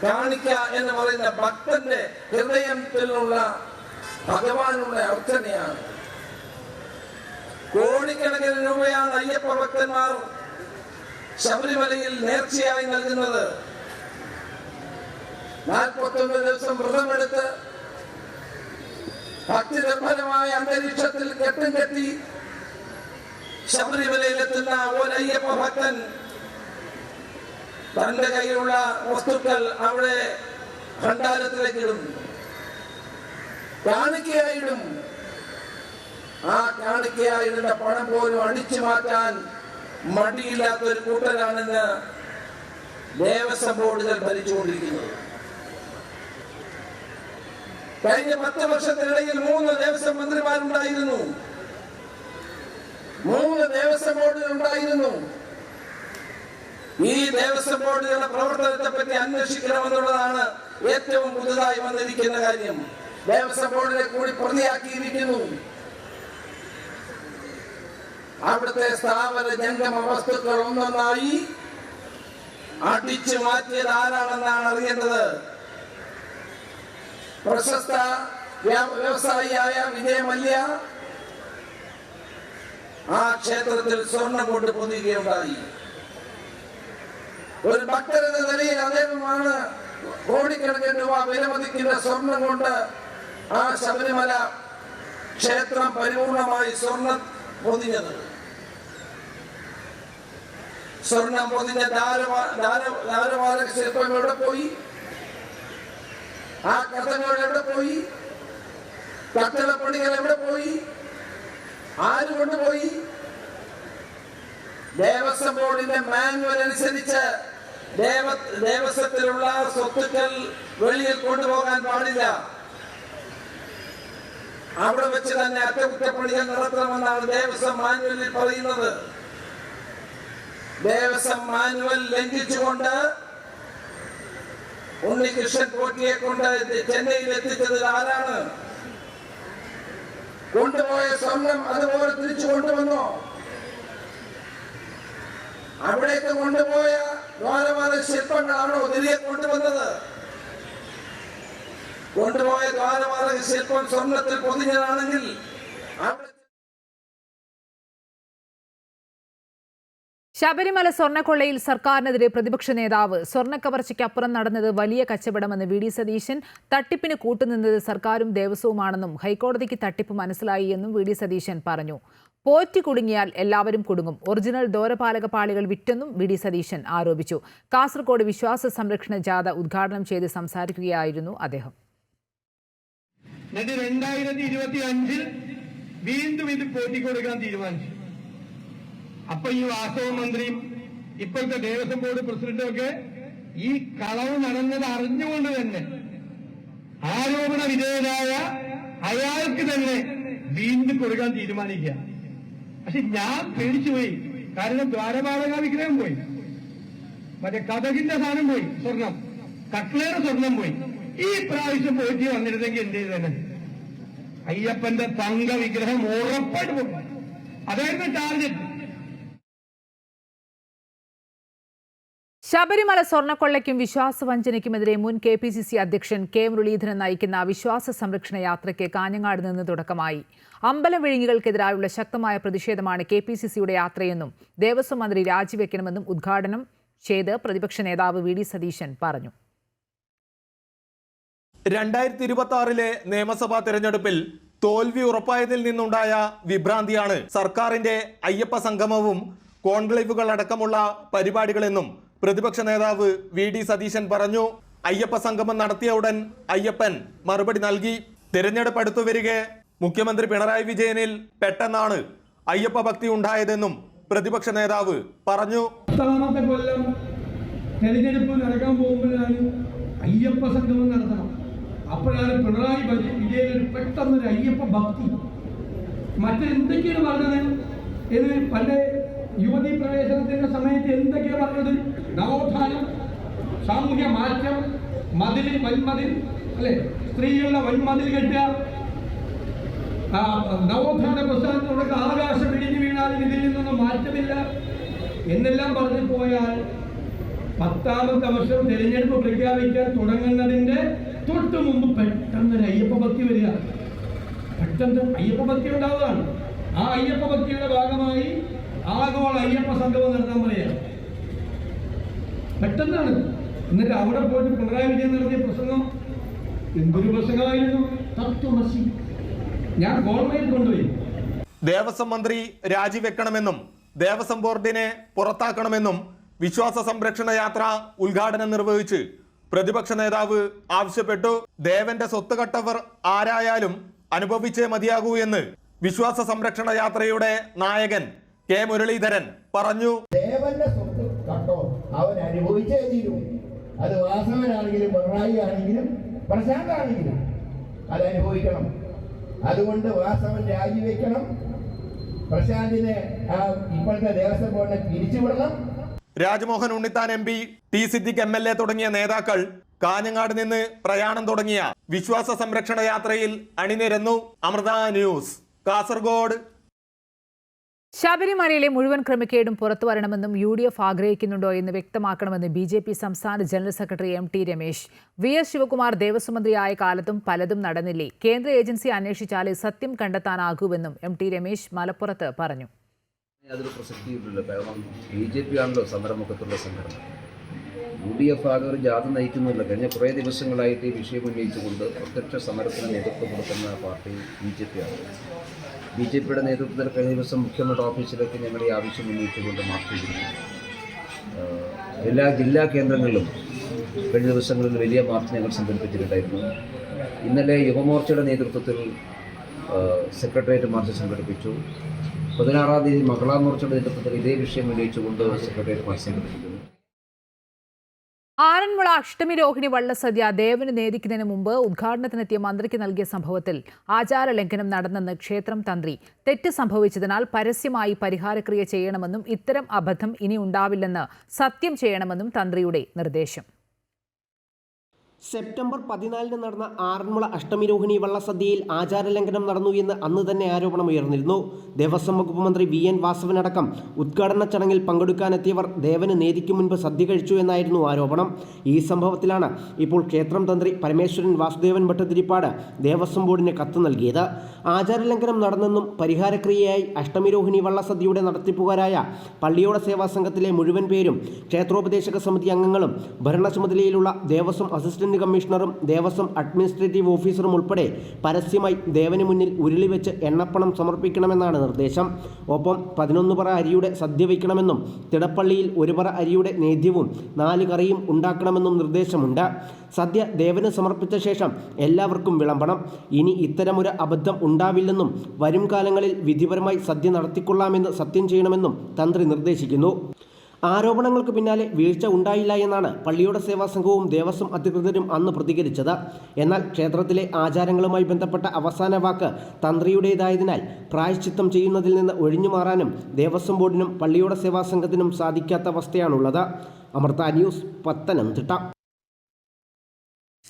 കാണിക്ക എന്ന് പറയുന്ന ഭക്തന്റെ ഹൃദയത്തിലുള്ള ഭഗവാനുള്ള അർത്ഥനയാണ്. കോടിക്കണക്കിന് രൂപയാണ് അയ്യപ്പ ഭക്തന്മാർ ശബരിമലയിൽ നേർച്ചയായി നൽകുന്നത്. 49 ദിവസം വ്രതമെടുത്ത് ഭക്തിനിർഭരമായ അന്തരീക്ഷത്തിൽ കെട്ടും കെട്ടി ശബരിമലയിലെത്തുന്ന ഒരു അയ്യപ്പ ഭക്തൻ തന്റെ കയ്യിലുള്ള വസ്തുക്കൾ അവിടെ ഭണ്ഡാരത്തിലേക്ക് ഇടും, കാണിക്കയായിടും. ആ കാണിക്കയായിടുന്ന പണം പോലും അടിച്ചു മാറ്റാൻ മടിയില്ലാത്തൊരു കൂട്ടരാണെന്ന് ദേവസ്വം ബോർഡുകൾ ഭരിച്ചുകൊണ്ടിരിക്കുന്നത്. കഴിഞ്ഞ 10 വർഷത്തിനിടയിൽ 3 ദേവസ്വം മന്ത്രിമാരുണ്ടായിരുന്നു, 3 ദേവസ്വം ബോർഡുകൾ ഉണ്ടായിരുന്നു. ഈ ദേവസ്വം ബോർഡുകളുടെ പ്രവർത്തനത്തെ പറ്റി അന്വേഷിക്കണമെന്നുള്ളതാണ് ഏറ്റവും പുതുതായി വന്നിരിക്കുന്ന കാര്യം. ദേവസ്വം ബോർഡിനെ കൂടി പ്രതിയാക്കിയിരിക്കുന്നു. അവിടുത്തെ സ്ഥാപന ജംഗമ വസ്തുക്കൾ ഒന്നൊന്നായി അടിച്ചു മാറ്റിയത് ആരാണെന്നാണ് അറിയേണ്ടത്. പ്രശസ്ത വ്യവസായിയായ വിജയ് മല്യ, ആ ക്ഷേത്രത്തിൽ സ്വർണം കൊണ്ട് പൊതിയുകയുണ്ടായി. ഒരു ഭക്തരെന്ന നിലയിൽ അദ്ദേഹമാണ് കോടിക്കണക്കിന് രൂപ വിലമതിക്കുന്ന സ്വർണം കൊണ്ട് ആ ശബരിമല ക്ഷേത്രം പരിപൂർണമായി സ്വർണം പൊതിഞ്ഞത്. സ്വർണം പൊതിഞ്ഞ ധാരവാലക ശില്പം എവിടെ പോയി? ആ കഥകൾ എവിടെ പോയി? കട്ടളപ്പണികൾ എവിടെ പോയി? ആര് കൊണ്ടുപോയി? ദേവസ്വം ബോർഡിന്റെ മാനുവൽ അനുസരിച്ച് ദേവസ്വത്തിലുള്ള സ്വത്തുക്കൾ വെളിയിൽ കൊണ്ടുപോകാൻ പാടില്ല. അവിടെ വെച്ച് തന്നെ അറ്റകുറ്റപ്പണികൾ നടത്തണമെന്നാണ് ദേവസ്വം മാനുവലിൽ പറയുന്നത്. ദേവസ്വം മാനുവൽ ലംഘിച്ചുകൊണ്ട് ഉണ്ണികൃഷ്ണൻ പോറ്റിയെ കൊണ്ട് ചെന്നൈയിൽ എത്തിച്ചത് ആരാണ്? കൊണ്ടുപോയ സ്വർണം അതുപോലെ തിരിച്ചു കൊണ്ടുവന്നോ? അവിടേക്ക് കൊണ്ടുപോയ ദ്വാരപാല ശില്പങ്ങളാണോ തിരികെ കൊണ്ടുവന്നത്? കൊണ്ടുപോയ ദ്വാരപാലക ശില്പം സ്വർണത്തിൽ പൊതിഞ്ഞതാണെങ്കിൽ ശബരിമല സ്വർണ്ണക്കൊള്ളയിൽ സർക്കാരിനെതിരെ പ്രതിപക്ഷ നേതാവ് സ്വർണ്ണക്കവർച്ചയ്ക്കപ്പുറം നടന്നത് വലിയ കച്ചവടമെന്ന് വി ഡി സതീശൻ. തട്ടിപ്പിന് കൂട്ടുനിന്നത് സർക്കാരും ദേവസ്വവുമാണെന്നും ഹൈക്കോടതിക്ക് തട്ടിപ്പ് മനസ്സിലായി എന്നും വി ഡി സതീശൻ പറഞ്ഞു. പോറ്റി കുടുങ്ങിയാൽ എല്ലാവരും കുടുങ്ങും. ഒറിജിനൽ ദ്വാരപാലക പാളികൾ വിറ്റെന്നും വി ഡി സതീശൻ ആരോപിച്ചു. കാസർഗോഡ് വിശ്വാസ സംരക്ഷണ ജാഥ ഉദ്ഘാടനം ചെയ്ത് സംസാരിക്കുകയായിരുന്നു അദ്ദേഹം. 2025 വീണ്ടും ഇത് പോറ്റി കൊടുക്കാൻ തീരുമാനിച്ചു. അപ്പൊ ഈ വാസവ മന്ത്രിയും ഇപ്പോഴത്തെ ദേവസ്വം ബോർഡ് പ്രസിഡന്റും ഒക്കെ ഈ കളവ് നടന്നത് അറിഞ്ഞുകൊണ്ട് തന്നെ ആരോപണ വിധേയനായ അയാൾക്ക് തന്നെ വീണ്ടും കൊടുക്കാൻ തീരുമാനിക്കുക. പക്ഷെ ഞാൻ പേടിച്ചുപോയി. കാരണം ദ്വാരപാലക വിഗ്രഹം പോയി, മറ്റേ കഥകിന്റെ സാധനം പോയി, സ്വർണം കട്ട്ലേറെ സ്വർണം പോയി. ഈ പ്രാവശ്യം പോറ്റി വന്നിരുന്നെങ്കിൽ എന്ത് ചെയ്തേനെ? അയ്യപ്പന്റെ തങ്ക വിഗ്രഹം ഉറപ്പായിട്ട് പോകും. അതായിരുന്നു ടാർഗറ്റ്. ശബരിമല സ്വർണ്ണക്കൊള്ളയ്ക്കും വിശ്വാസവഞ്ചനയ്ക്കുമെതിരെ മുൻ KPCC അധ്യക്ഷൻ കെ മുരളീധരൻ നയിക്കുന്ന വിശ്വാസ സംരക്ഷണ യാത്രയ്ക്ക് കാഞ്ഞങ്ങാട് നിന്ന് തുടക്കമായി. അമ്പലം വിഴുങ്ങികൾക്കെതിരായുള്ള ശക്തമായ പ്രതിഷേധമാണ് KPCCയുടെ യാത്രയെന്നും ദേവസ്വം മന്ത്രി രാജിവെക്കണമെന്നും ഉദ്ഘാടനം ചെയ്ത് പ്രതിപക്ഷ നേതാവ് വി ഡി സതീശൻ പറഞ്ഞു. 2026 നിയമസഭാ തെരഞ്ഞെടുപ്പിൽ തോൽവി ഉറപ്പായതിൽ നിന്നുണ്ടായ വിഭ്രാന്തിയാണ് സർക്കാരിന്റെ അയ്യപ്പ സംഗമവും കോൺക്ലേവുകൾ അടക്കമുള്ള പരിപാടികളെന്നും പ്രതിപക്ഷ നേതാവ് വി ഡി സതീശൻ പറഞ്ഞു. അയ്യപ്പ സംഗമം നടത്തിയ ഉടൻ അയ്യപ്പൻ മറുപടി നൽകി. തിരഞ്ഞെടുപ്പ് അടുത്തു വരികെ മുഖ്യമന്ത്രി പിണറായി വിജയനിൽ പെട്ടെന്നാണ് അയ്യപ്പ ഭക്തി ഉണ്ടായതെന്നും പ്രതിപക്ഷ നേതാവ് പറഞ്ഞു. 10ാമത്തെ കൊല്ലം തെരഞ്ഞെടുപ്പ് നടക്കാൻ പോകുമ്പോഴാണ് അയ്യപ്പ സംഗമം നടത്തണം. അപ്പോഴാണ് പിണറായി വിജയൻ പെട്ടെന്നൊരു അയ്യപ്പ ഭക്തി. മറ്റെന്തൊക്കെയാണ് പറഞ്ഞത്? ഇത് പണ്ട് യുവതി പ്രവേശനത്തിന്റെ സമയത്ത് എന്തൊക്കെയാണ് പറഞ്ഞത്? നവോത്ഥാനം, സാമൂഹ്യ മാറ്റം, വൻമതിൽ അല്ലെ, സ്ത്രീകളുടെ വൻമതിൽ കെട്ടുക, നവോത്ഥാന പ്രസ്ഥാനത്തിലൂടെ ആകാശം ഇടിഞ്ഞു വീണാലും ഇതിൽ നിന്നൊന്നും മാറ്റമില്ല എന്നെല്ലാം പറഞ്ഞു പോയാൽ 10ാമത്തെ വർഷം തെരഞ്ഞെടുപ്പ് പ്രഖ്യാപിക്കാൻ തുടങ്ങുന്നതിന്റെ തൊട്ട് മുമ്പ് പെട്ടെന്നൊരു അയ്യപ്പ ഭക്തി വരിക. പെട്ടെന്ന് അയ്യപ്പ ഭക്തി ഉണ്ടാവുകയാണ്. ആ അയ്യപ്പ ഭക്തിയുടെ ഭാഗമായി ആഗോള അയ്യപ്പ സംഗമം നടത്താൻ പറയുക. പെട്ടെന്നാണ്. എന്നിട്ട് അവിടെ പോയിട്ട് പിണറായി വിജയൻ നടത്തിയ പ്രസംഗം എന്തൊരു പ്രസംഗമായിരുന്നു! തത്വമസി. ഞാൻ ഗവൺമെന്റ് കൊണ്ടുപോയി. ദേവസ്വം മന്ത്രി രാജിവെക്കണമെന്നും ദേവസ്വം ബോർഡിനെ പുറത്താക്കണമെന്നും വിശ്വാസ സംരക്ഷണ യാത്ര ഉദ്ഘാടനം നിർവഹിച്ച് പ്രതിപക്ഷ നേതാവ് ആവശ്യപ്പെട്ടു. ദേവന്റെ സ്വത്ത് കട്ടവർ ആരായാലും അനുഭവിച്ചേ മതിയാകൂ എന്ന് വിശ്വാസ സംരക്ഷണ യാത്രയുടെ നായകൻ കെ മുരളീധരൻ പറഞ്ഞു. ദേവന്റെ സ്വത്ത് കട്ടോ അവൻ അനുഭവിച്ചേ തീരും. അത് വാസവനാണെങ്കിലും പിണറായി ആണെങ്കിലും പ്രശാന്താണെങ്കിലും അത് അനുഭവിക്കണം. അതുകൊണ്ട് വാസവൻ രാജിവെക്കണം. പ്രശാന്തിനെ ഇപ്പോഴത്തെ ദേവസ്വം ബോർഡിനെ പിരിച്ചുവിടണം. Rajmohan Unnithan MP, T Siddique MLA തുടങ്ങിയ നേതാക്കൾ കാഞ്ഞങ്ങാട് നിന്ന് പ്രയാണം തുടങ്ങിയ വിശ്വാസ സംരക്ഷണ യാത്രയിൽ അണിനിരന്നു. അമൃത ന്യൂസ്, കാസർഗോഡ്. ശബരിമലയിലെ മുഴുവൻ ക്രമക്കേടും പുറത്തു വരണമെന്നും UDF ആഗ്രഹിക്കുന്നുണ്ടോ എന്ന് വ്യക്തമാക്കണമെന്ന് BJP സംസ്ഥാന general secretary MT Ramesh. VS Sivakumar Devaswom മന്ത്രിയായ കാലത്തും പലതും നടന്നില്ലേ? കേന്ദ്ര ഏജൻസി അന്വേഷിച്ചാലേ സത്യം കണ്ടെത്താനാകൂവെന്നും MT രമേശ് മലപ്പുറത്ത് പറഞ്ഞു. അതൊരു പ്രസക്തിയില്ലല്ലോ. കാരണം BJP ആണല്ലോ സമരമുഖത്തുള്ള സംഘടന. UDF ആകെ ഒരു ജാഥ നയിക്കുന്നില്ല. കഴിഞ്ഞ കുറേ ദിവസങ്ങളായിട്ട് ഈ വിഷയം ഉന്നയിച്ചുകൊണ്ട് പ്രത്യക്ഷ സമരത്തിന് നേതൃത്വം കൊടുക്കുന്ന പാർട്ടി BJP ആണ്. BJPയുടെ നേതൃത്വത്തിൽ കഴിഞ്ഞ ദിവസം മുഖ്യമന്ത്രിയുടെ ഓഫീസിലേക്ക് ഞങ്ങൾ ഈ ആവശ്യം ഉന്നയിച്ചുകൊണ്ട് മാർച്ച് ചെയ്തിരുന്നു. എല്ലാ ജില്ലാ കേന്ദ്രങ്ങളിലും കഴിഞ്ഞ ദിവസങ്ങളിൽ വലിയ മാർച്ച് ഞങ്ങൾ സംഘടിപ്പിച്ചിട്ടുണ്ടായിരുന്നു. ഇന്നലെ യുവമോർച്ചയുടെ നേതൃത്വത്തിൽ സെക്രട്ടേറിയറ്റ് മാർച്ച് സംഘടിപ്പിച്ചു. 16-ാം തീയതി മഹിളാ മോർച്ചയുടെ നേതൃത്വത്തിൽ ഇതേ വിഷയം ഉന്നയിച്ചുകൊണ്ട് സെക്രട്ടേറിയറ്റ് മാർച്ച് സംഘടിപ്പിക്കുന്നു. ആറന്മുള അഷ്ടമി രോഹിണി വള്ളസദ്യ ദേവന് നേദിക്കുന്നതിന് മുമ്പ് ഉദ്ഘാടനത്തിനെത്തിയ മന്ത്രിക്ക് നൽകിയ സംഭവത്തിൽ ആചാരലംഘനം നടന്നെന്ന് ക്ഷേത്രം തന്ത്രി. തെറ്റ് സംഭവിച്ചതിനാൽ പരസ്യമായി പരിഹാരക്രിയ ചെയ്യണമെന്നും ഇത്തരം അബദ്ധം ഇനി ഉണ്ടാവില്ലെന്ന് സത്യം ചെയ്യണമെന്നും തന്ത്രിയുടെ നിർദ്ദേശം. സെപ്റ്റംബർ 14 നടന്ന ആറന്മുള അഷ്ടമിരോഹിണി വള്ളസദ്യയിൽ ആചാരലംഘനം നടന്നു എന്ന് അന്ന് തന്നെ ആരോപണമുയർന്നിരുന്നു. ദേവസ്വം വകുപ്പ് മന്ത്രി VN വാസവനടക്കം ഉദ്ഘാടന ചടങ്ങിൽ പങ്കെടുക്കാനെത്തിയവർ ദേവന് നേദിക്കും മുൻപ് സദ്യ കഴിച്ചു എന്നായിരുന്നു ആരോപണം. ഈ സംഭവത്തിലാണ് ഇപ്പോൾ ക്ഷേത്രം തന്ത്രി പരമേശ്വരൻ വാസുദേവൻ ഭട്ടതിരിപ്പാട് ദേവസ്വം ബോർഡിന് കത്ത് നൽകിയത്. ആചാരലംഘനം നടന്നെന്നും പരിഹാരക്രിയയായി അഷ്ടമിരോഹിണി വള്ളസദ്യയുടെ നടത്തിപ്പുകാരായ പള്ളിയോട സേവാ സംഘത്തിലെ മുഴുവൻ പേരും ക്ഷേത്രോപദേശക സമിതി അംഗങ്ങളും ഭരണ ചുമതലയിലുള്ള ദേവസ്വം അസിസ്റ്റന്റ് കമ്മീഷണറും ദേവസ്വം അഡ്മിനിസ്ട്രേറ്റീവ് ഓഫീസറും ഉൾപ്പെടെ പരസ്യമായി ദേവന് മുന്നിൽ ഉരുളി വെച്ച് എണ്ണപ്പണം സമർപ്പിക്കണമെന്നാണ് നിർദ്ദേശം. ഒപ്പം 11 പറ അരിയുടെ സദ്യ വയ്ക്കണമെന്നും തിടപ്പള്ളിയിൽ 1 പറ അരിയുടെ നേദ്യവും 4 കറിയും ഉണ്ടാക്കണമെന്നും നിർദ്ദേശമുണ്ട്. സദ്യ ദേവന് സമർപ്പിച്ച ശേഷം എല്ലാവർക്കും വിളമ്പണം. ഇനി ഇത്തരമൊരു അബദ്ധം ഉണ്ടാവില്ലെന്നും വരും കാലങ്ങളിൽ വിധിപരമായി സദ്യ നടത്തിക്കൊള്ളാമെന്ന് സത്യം ചെയ്യണമെന്നും തന്ത്രി നിർദ്ദേശിക്കുന്നു. ആരോപണങ്ങൾക്ക് പിന്നാലെ വീഴ്ച ഉണ്ടായില്ല എന്നാണ് പള്ളിയോട സേവാ സംഘവും ദേവസ്വം അധികൃതരും അന്ന് പ്രതികരിച്ചത്. എന്നാൽ ക്ഷേത്രത്തിലെ ആചാരങ്ങളുമായി ബന്ധപ്പെട്ട അവസാന വാക്ക് തന്ത്രിയുടേതായതിനാൽ പ്രായശ്ചിത്തം ചെയ്യുന്നതിൽ നിന്ന് ഒഴിഞ്ഞു മാറാനും ദേവസ്വം ബോർഡിനും പള്ളിയോട സേവാ സംഘത്തിനും സാധിക്കാത്ത അവസ്ഥയാണുള്ളത്. അമൃത ന്യൂസ്, പത്തനംതിട്ട.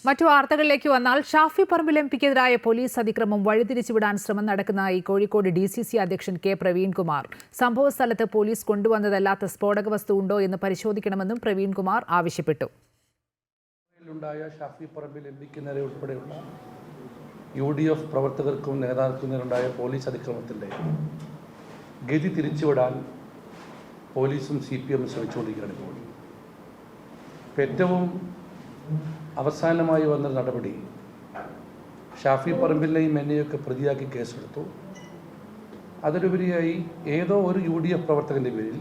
മറ്റു വാർത്തകളിലേക്ക് വന്നാൽ ഷാഫി പറമ്പിൽ MPക്കെതിരായ പോലീസ് അതിക്രമം വഴിതിരിച്ചുവിടാൻ ശ്രമം നടക്കുന്നതായി കോഴിക്കോട് DCC അധ്യക്ഷൻ K പ്രവീൺകുമാർ. സംഭവ സ്ഥലത്ത് പോലീസ് കൊണ്ടുവന്നതല്ലാത്ത സ്ഫോടക വസ്തു ഉണ്ടോ എന്ന് പരിശോധിക്കണമെന്നും പ്രവീൺകുമാർ ആവശ്യപ്പെട്ടു. ഷാഫി പറമ്പിൽ MPക്കെതിരെ ഉൾപ്പെടെയുള്ള UDF പ്രവർത്തകർക്കും നേതാക്കൾക്കുണ്ടായ പോലീസ് അതിക്രമത്തിൻ്റെ ഗതി തിരിച്ചുവിടാൻ പോലീസും CPM ശ്രമിച്ചുകൊണ്ടിരിക്കുകയാണ്. ഇപ്പോൾ ഏറ്റവും അവസാനമായി വന്ന നടപടി ഷാഫി പറമ്പിലിനെയും എന്നെയൊക്കെ പ്രതിയാക്കി കേസെടുത്തു. അതിലുപരിയായി ഏതോ ഒരു UDF പ്രവർത്തകൻ്റെ പേരിൽ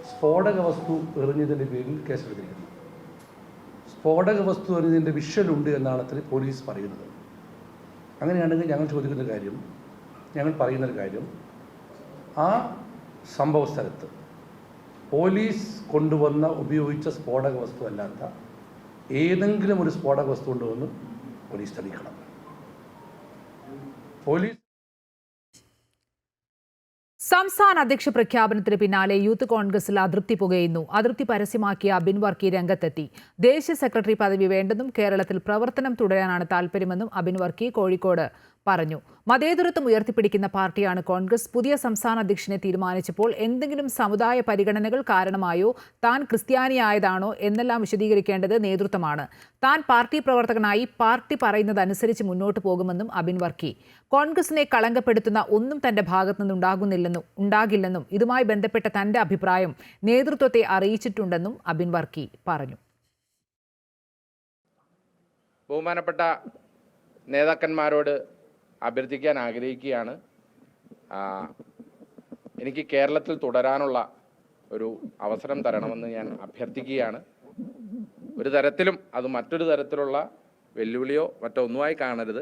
സ്ഫോടക വസ്തു എറിഞ്ഞതിൻ്റെ പേരിൽ കേസെടുത്തിരിക്കുന്നു. സ്ഫോടക വസ്തു എറിഞ്ഞതിൻ്റെ വിഷ്വലുണ്ട് എന്നാണ് അത്ര പോലീസ് പറയുന്നത്. അങ്ങനെയാണെങ്കിൽ ഞങ്ങൾ പറയുന്നൊരു കാര്യം ആ സംഭവ സ്ഥലത്ത് പോലീസ് കൊണ്ടുവന്ന ഉപയോഗിച്ച സ്ഫോടക വസ്തു അല്ലാത്ത ഏതെങ്കിലും ഒരു സ്ഫോടക വസ്തു കൊണ്ടുവന്ന് പോലീസ് തെളിയിക്കണം. സംസ്ഥാന അധ്യക്ഷ പ്രഖ്യാപനത്തിന് പിന്നാലെ യൂത്ത് കോൺഗ്രസിൽ അതൃപ്തി പുകയുന്നു. അതൃപ്തി പരസ്യമാക്കിയ അബിൻ വർക്കി രംഗത്തെത്തി. ദേശീയ സെക്രട്ടറി പദവി വേണ്ടെന്നും കേരളത്തിൽ പ്രവർത്തനം തുടരാനാണ് താൽപ്പര്യമെന്നും അബിൻ വർക്കി കോഴിക്കോട് പറഞ്ഞു. മതേതരത്വം ഉയർത്തിപ്പിടിക്കുന്ന പാർട്ടിയാണ് കോൺഗ്രസ്. പുതിയ സംസ്ഥാന അധ്യക്ഷനെ തീരുമാനിച്ചപ്പോൾ എന്തെങ്കിലും സമുദായ പരിഗണനകൾ കാരണമായോ താൻ ക്രിസ്ത്യാനിയായതാണോ എന്നെല്ലാം വിശദീകരിക്കേണ്ടത് നേതൃത്വമാണ്. താൻ പാർട്ടി പ്രവർത്തകനായി പാർട്ടി പറയുന്നതനുസരിച്ച് മുന്നോട്ട് പോകുമെന്നും അബിൻ വർക്കി. കോൺഗ്രസിനെ കളങ്കപ്പെടുത്തുന്ന ഒന്നും തന്റെ ഭാഗത്തുനിന്ന് ഉണ്ടാകില്ലെന്നും ഇതുമായി ബന്ധപ്പെട്ട തന്റെ അഭിപ്രായം നേതൃത്വത്തെ അറിയിച്ചിട്ടുണ്ടെന്നും അബിൻ വർക്കി പറഞ്ഞു. ബഹുമാനപ്പെട്ട നേതാക്കന്മാരോട് അഭ്യർത്ഥിക്കാൻ ആഗ്രഹിക്കുകയാണ്. എനിക്ക് കേരളത്തിൽ തുടരാനുള്ള ഒരു അവസരം തരണമെന്ന് ഞാൻ അഭ്യർത്ഥിക്കുകയാണ്. ഒരു തരത്തിലും അത് മറ്റൊരു തരത്തിലുള്ള വെല്ലുവിളിയോ മറ്റോ ഒന്നുമായി കാണരുത്.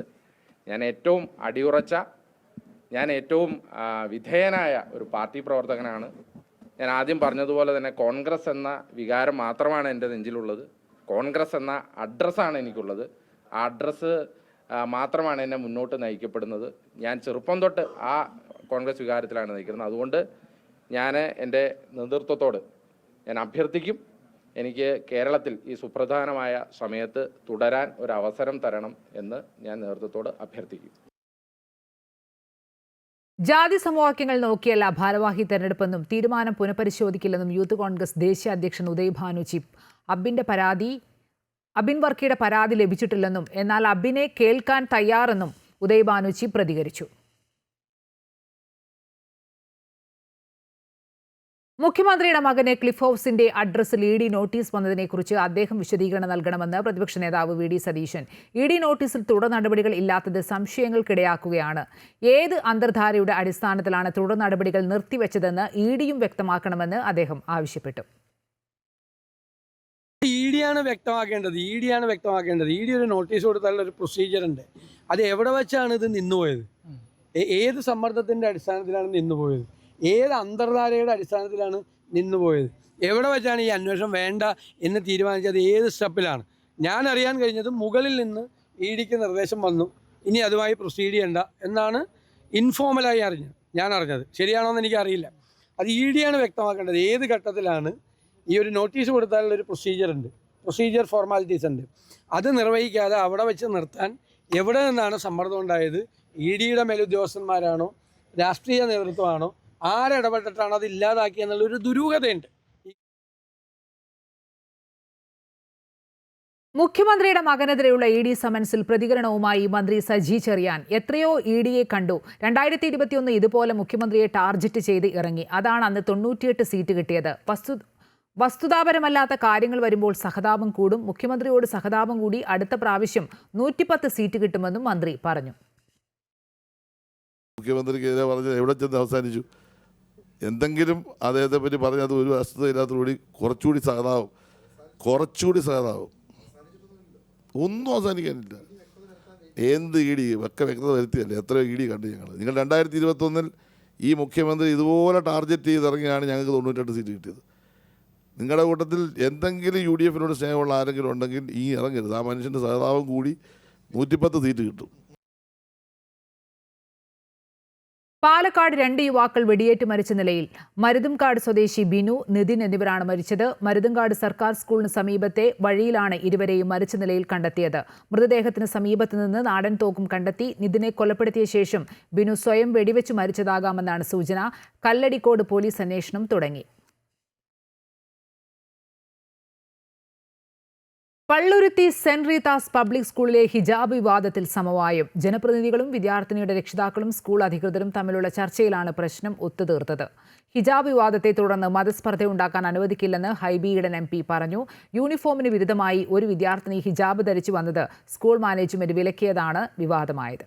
ഞാൻ ഏറ്റവും അടിയുറച്ച, ഞാൻ ഏറ്റവും വിധേയനായ ഒരു പാർട്ടി പ്രവർത്തകനാണ്. ഞാൻ ആദ്യം പറഞ്ഞതുപോലെ തന്നെ കോൺഗ്രസ് എന്ന വികാരം മാത്രമാണ് എൻ്റെ നെഞ്ചിലുള്ളത്. കോൺഗ്രസ് എന്ന അഡ്രസ്സാണ് എനിക്കുള്ളത്. ആ അഡ്രസ്സ് മാത്രമാണ് എന്നെ മുന്നോട്ട് നയിക്കപ്പെടുന്നത്. ഞാൻ ചെറുപ്പം തൊട്ട് ആ കോൺഗ്രസ് വികാരത്തിലാണ് നയിക്കുന്നത്. അതുകൊണ്ട് ഞാൻ എൻ്റെ നേതൃത്വത്തോട് ഞാൻ അഭ്യർത്ഥിക്കും, എനിക്ക് കേരളത്തിൽ ഈ സുപ്രധാനമായ സമയത്ത് തുടരാൻ ഒരു അവസരം തരണം എന്ന് ഞാൻ നേതൃത്വത്തോട് അഭ്യർത്ഥിക്കും. ജാതി സമവാക്യങ്ങൾ നോക്കിയല്ല ഭാരവാഹി തെരഞ്ഞെടുപ്പെന്നും തീരുമാനം പുനഃപരിശോധിക്കില്ലെന്നും യൂത്ത് കോൺഗ്രസ് ദേശീയ അധ്യക്ഷൻ ഉദയ് ഭാനു ചിപ്പ്. അബിൻ വർക്കിയുടെ പരാതി ലഭിച്ചിട്ടില്ലെന്നും എന്നാൽ അബിനെ കേൾക്കാൻ തയ്യാറെന്നും ഉദയ് ഭാനു ചിപ്പ് പ്രതികരിച്ചു. മുഖ്യമന്ത്രിയുടെ മകന് ക്ലിഫ് ഹൗസിന്റെ അഡ്രസ്സിൽ ഇ ഡി നോട്ടീസ് വന്നതിനെക്കുറിച്ച് അദ്ദേഹം വിശദീകരണം നൽകണമെന്ന് പ്രതിപക്ഷ നേതാവ് V D Satheesan. E D നോട്ടീസിൽ തുടർ നടപടികൾ ഇല്ലാത്തത് സംശയങ്ങൾക്കിടയാക്കുകയാണ്. ഏത് അന്തർധാരയുടെ അടിസ്ഥാനത്തിലാണ് തുടർ നടപടികൾ നിർത്തിവെച്ചതെന്ന് ഇ ഡിയും വ്യക്തമാക്കണമെന്ന് അദ്ദേഹം ആവശ്യപ്പെട്ടു. ഇ ഡിയാണ് വ്യക്തമാക്കേണ്ടത്. ഇ ഡി ഒരു നോട്ടീസ് കൊടുത്താലുള്ള ഒരു പ്രൊസീജിയർ ഉണ്ട്. അത് എവിടെ വെച്ചാണ് ഇത് നിന്നുപോയത്? ഏത് സമ്മർദ്ദത്തിൻ്റെ അടിസ്ഥാനത്തിലാണ് നിന്നുപോയത്? ഏത് അന്തർധാരയുടെ അടിസ്ഥാനത്തിലാണ് നിന്നുപോയത്? എവിടെ വെച്ചാണ് ഈ അന്വേഷണം വേണ്ട എന്ന് തീരുമാനിച്ചത്? ഏത് സ്റ്റെപ്പിലാണ്? ഞാൻ അറിയാൻ കഴിഞ്ഞത് മുകളിൽ നിന്ന് ഇ ഡിക്ക് നിർദ്ദേശം വന്നു, ഇനി അതുമായി പ്രൊസീഡ് ചെയ്യണ്ട എന്നാണ് ഇൻഫോർമലായി ഞാൻ അറിഞ്ഞത്. ശരിയാണോ എന്ന് എനിക്കറിയില്ല. അത് ഇ ഡിയാണ് വ്യക്തമാക്കേണ്ടത്. ഏത് ഘട്ടത്തിലാണ് ഈ ഒരു നോട്ടീസ് കൊടുത്താലുള്ളൊരു പ്രൊസീജിയർ ഫോർമാലിറ്റീസ് ഉണ്ട്. അത് നിർവഹിക്കാതെ അവിടെ വെച്ച് നിർത്താൻ എവിടെ നിന്നാണ് സമ്മർദ്ദം ഉണ്ടായത്? ഇ ഡിയുടെ മേലുദ്യോഗസ്ഥന്മാരാണോ, രാഷ്ട്രീയ നേതൃത്വമാണോ, ആരിടപെട്ടിട്ടാണ് അത് ഇല്ലാതാക്കിയെന്നുള്ളൊരു ദുരൂഹതയുണ്ട്. മുഖ്യമന്ത്രിയുടെ മകനെതിരെയുള്ള ഇ ഡി സമൻസിൽ പ്രതികരണവുമായി മന്ത്രി സജി ചെറിയാൻ. എത്രയോ ഇ ഡിയെ കണ്ടു. 2021 ഇതുപോലെ മുഖ്യമന്ത്രിയെ ടാർഗറ്റ് ചെയ്ത് ഇറങ്ങി. അതാണ് അന്ന് 98 സീറ്റ് കിട്ടിയത്. വസ്തുതാപരമല്ലാത്ത കാര്യങ്ങൾ വരുമ്പോൾ സഹതാപം കൂടും. മുഖ്യമന്ത്രിയോട് സഹതാപം കൂടി അടുത്ത പ്രാവശ്യം 110 സീറ്റ് കിട്ടുമെന്നും മന്ത്രി പറഞ്ഞു. മുഖ്യമന്ത്രിക്കെതിരെ പറഞ്ഞത് എവിടെ ചെന്ന് അവസാനിച്ചു? എന്തെങ്കിലും അദ്ദേഹത്തെ പറ്റി പറഞ്ഞാൽ അത് ഒരു വസ്തുതയില്ലാത്തതോടുകൂടി കുറച്ചുകൂടി സഹതാവും. ഒന്നും അവസാനിക്കാനില്ല. എന്ത് ഇ ഡി ഒക്കെ വ്യക്തത വരുത്തിയല്ലേ? എത്രയോ ഇ ഡി കണ്ടു നിങ്ങൾ 2021 ഈ മുഖ്യമന്ത്രി ഇതുപോലെ ടാർഗറ്റ് ചെയ്തിറങ്ങിയാണ് ഞങ്ങൾക്ക് 98 സീറ്റ് കിട്ടിയത്. നിങ്ങളുടെ കൂട്ടത്തിൽ എന്തെങ്കിലും UDF-നോട് സ്നേഹമുള്ള ആരെങ്കിലും ഉണ്ടെങ്കിൽ ഈ ഇറങ്ങരുത്. ആ മനുഷ്യൻ്റെ സഹതാപം കൂടി 110 സീറ്റ് കിട്ടും. പാലക്കാട് 2 യുവാക്കൾ വെടിയേറ്റ് മരിച്ച നിലയിൽ. മരുതുംകാട് സ്വദേശി ബിനു, നിതിൻ എന്നിവരാണ് മരിച്ചത്. മരുതുംകാട് സർക്കാർ സ്കൂളിന് സമീപത്തെ വഴിയിലാണ് ഇരുവരെയും മരിച്ച നിലയിൽ കണ്ടെത്തിയത്. മൃതദേഹത്തിന് സമീപത്ത് നിന്ന് നാടൻ തോക്കും കണ്ടെത്തി. നിതിനെ കൊലപ്പെടുത്തിയ ശേഷം ബിനു സ്വയം വെടിവെച്ച് മരിച്ചതാകാമെന്നാണ് സൂചന. കല്ലടിക്കോട് പോലീസ് അന്വേഷണം തുടങ്ങി. പള്ളുരുത്തി സെന്റ് റീതാസ് പബ്ലിക് സ്കൂളിലെ ഹിജാബ് വിവാദത്തിൽ സമവായം. ജനപ്രതിനിധികളും വിദ്യാർത്ഥിനിയുടെ രക്ഷിതാക്കളും സ്കൂൾ അധികൃതരും തമ്മിലുള്ള ചർച്ചയിലാണ് പ്രശ്നം ഒത്തുതീർത്തത്. ഹിജാബ് വിവാദത്തെ തുടർന്ന് മതസ്പർദ്ധയുണ്ടാക്കാൻ അനുവദിക്കില്ലെന്ന് ഹൈബി ഈഡൻ MP പറഞ്ഞു. യൂണിഫോമിന് വിരുദ്ധമായി ഒരു വിദ്യാർത്ഥിനി ഹിജാബ് ധരിച്ചു വന്നത് സ്കൂൾ മാനേജ്മെന്റ് വിലക്കിയതാണ് വിവാദമായത്.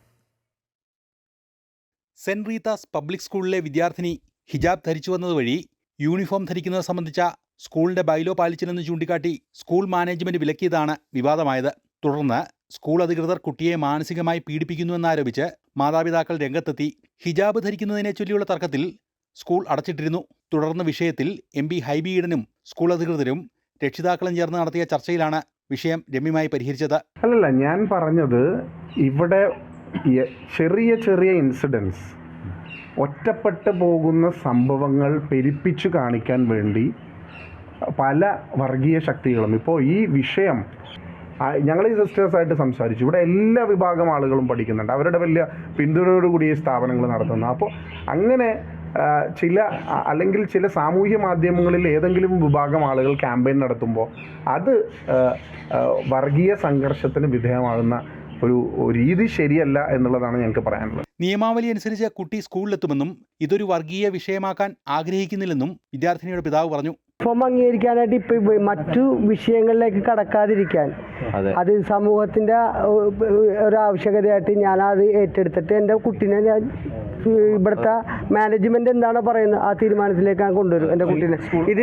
സെന്റ് റീതാസ് പബ്ലിക് സ്കൂളിലെ വിദ്യാർത്ഥിനി ഹിജാബ് ധരിച്ചു വന്നത് വഴി യൂണിഫോം ധരിക്കുന്നത് സംബന്ധിച്ച സ്കൂളിന്റെ ബൈലോ പാലിച്ചില്ലെന്ന് ചൂണ്ടിക്കാട്ടി സ്കൂൾ മാനേജ്മെന്റ് വിലക്കിയതാണ് വിവാദമായത്. തുടർന്ന് സ്കൂൾ അധികൃതർ കുട്ടിയെ മാനസികമായി പീഡിപ്പിക്കുന്നുവെന്നാരോപിച്ച് മാതാപിതാക്കൾ രംഗത്തെത്തി. ഹിജാബ് ധരിക്കുന്നതിനെ ചൊല്ലിയുള്ള തർക്കത്തിൽ സ്കൂൾ അടച്ചിട്ടിരുന്നു. തുടർന്ന് വിഷയത്തിൽ MP ഹൈബി ഈഡനും സ്കൂൾ അധികൃതരും രക്ഷിതാക്കളും ചേർന്ന് നടത്തിയ ചർച്ചയിലാണ് വിഷയം രമ്യമായി പരിഹരിച്ചത്. അല്ലല്ല, ഞാൻ പറഞ്ഞത് ഇവിടെ ചെറിയ ഇൻസിഡൻസ്, ഒറ്റപ്പെട്ടു പോകുന്ന സംഭവങ്ങൾ പെരുപ്പിച്ചു കാണിക്കാൻ വേണ്ടി പല വർഗീയ ശക്തികളും ഇപ്പോൾ ഈ വിഷയം ഞങ്ങൾ ഈ സിസ്റ്റേഴ്സായിട്ട് സംസാരിച്ചു. ഇവിടെ എല്ലാ വിഭാഗം ആളുകളും പഠിക്കുന്നുണ്ട്. അവരുടെ വലിയ പിന്തുണയോടുകൂടി ഈ സ്ഥാപനങ്ങൾ നടത്തുന്നു. അപ്പോൾ അങ്ങനെ ചില സാമൂഹ്യ മാധ്യമങ്ങളിൽ ഏതെങ്കിലും വിഭാഗം ആളുകൾ ക്യാമ്പയിൻ നടത്തുമ്പോൾ അത് വർഗീയ സംഘർഷത്തിന് വിധേയമാകുന്ന ഒരു രീതി ശരിയല്ല എന്നുള്ളതാണ് ഞങ്ങൾക്ക് പറയാനുള്ളത്. നിയമാവലി അനുസരിച്ച് കുട്ടി സ്കൂളിലെത്തുമെന്നും ഇതൊരു വർഗീയ വിഷയമാക്കാൻ ആഗ്രഹിക്കുന്നില്ലെന്നും വിദ്യാർത്ഥിനിയുടെ പിതാവ് പറഞ്ഞു. യൂണിഫോം അംഗീകരിക്കാനായിട്ട് ഇപ്പൊ മറ്റു വിഷയങ്ങളിലേക്ക് കടക്കാതിരിക്കാൻ അത് സമൂഹത്തിന്റെ ഒരു ആവശ്യകതയായിട്ട് ഞാൻ അത് ഏറ്റെടുത്തിട്ട് എൻ്റെ കുട്ടീനെ ഞാൻ ഇവിടുത്തെ മാനേജ്മെന്റ് എന്താണ് പറയുന്നത് ആ തീരുമാനത്തിലേക്ക് ഞാൻ കൊണ്ടുവരും എൻ്റെ കുട്ടീനെ. ഇത്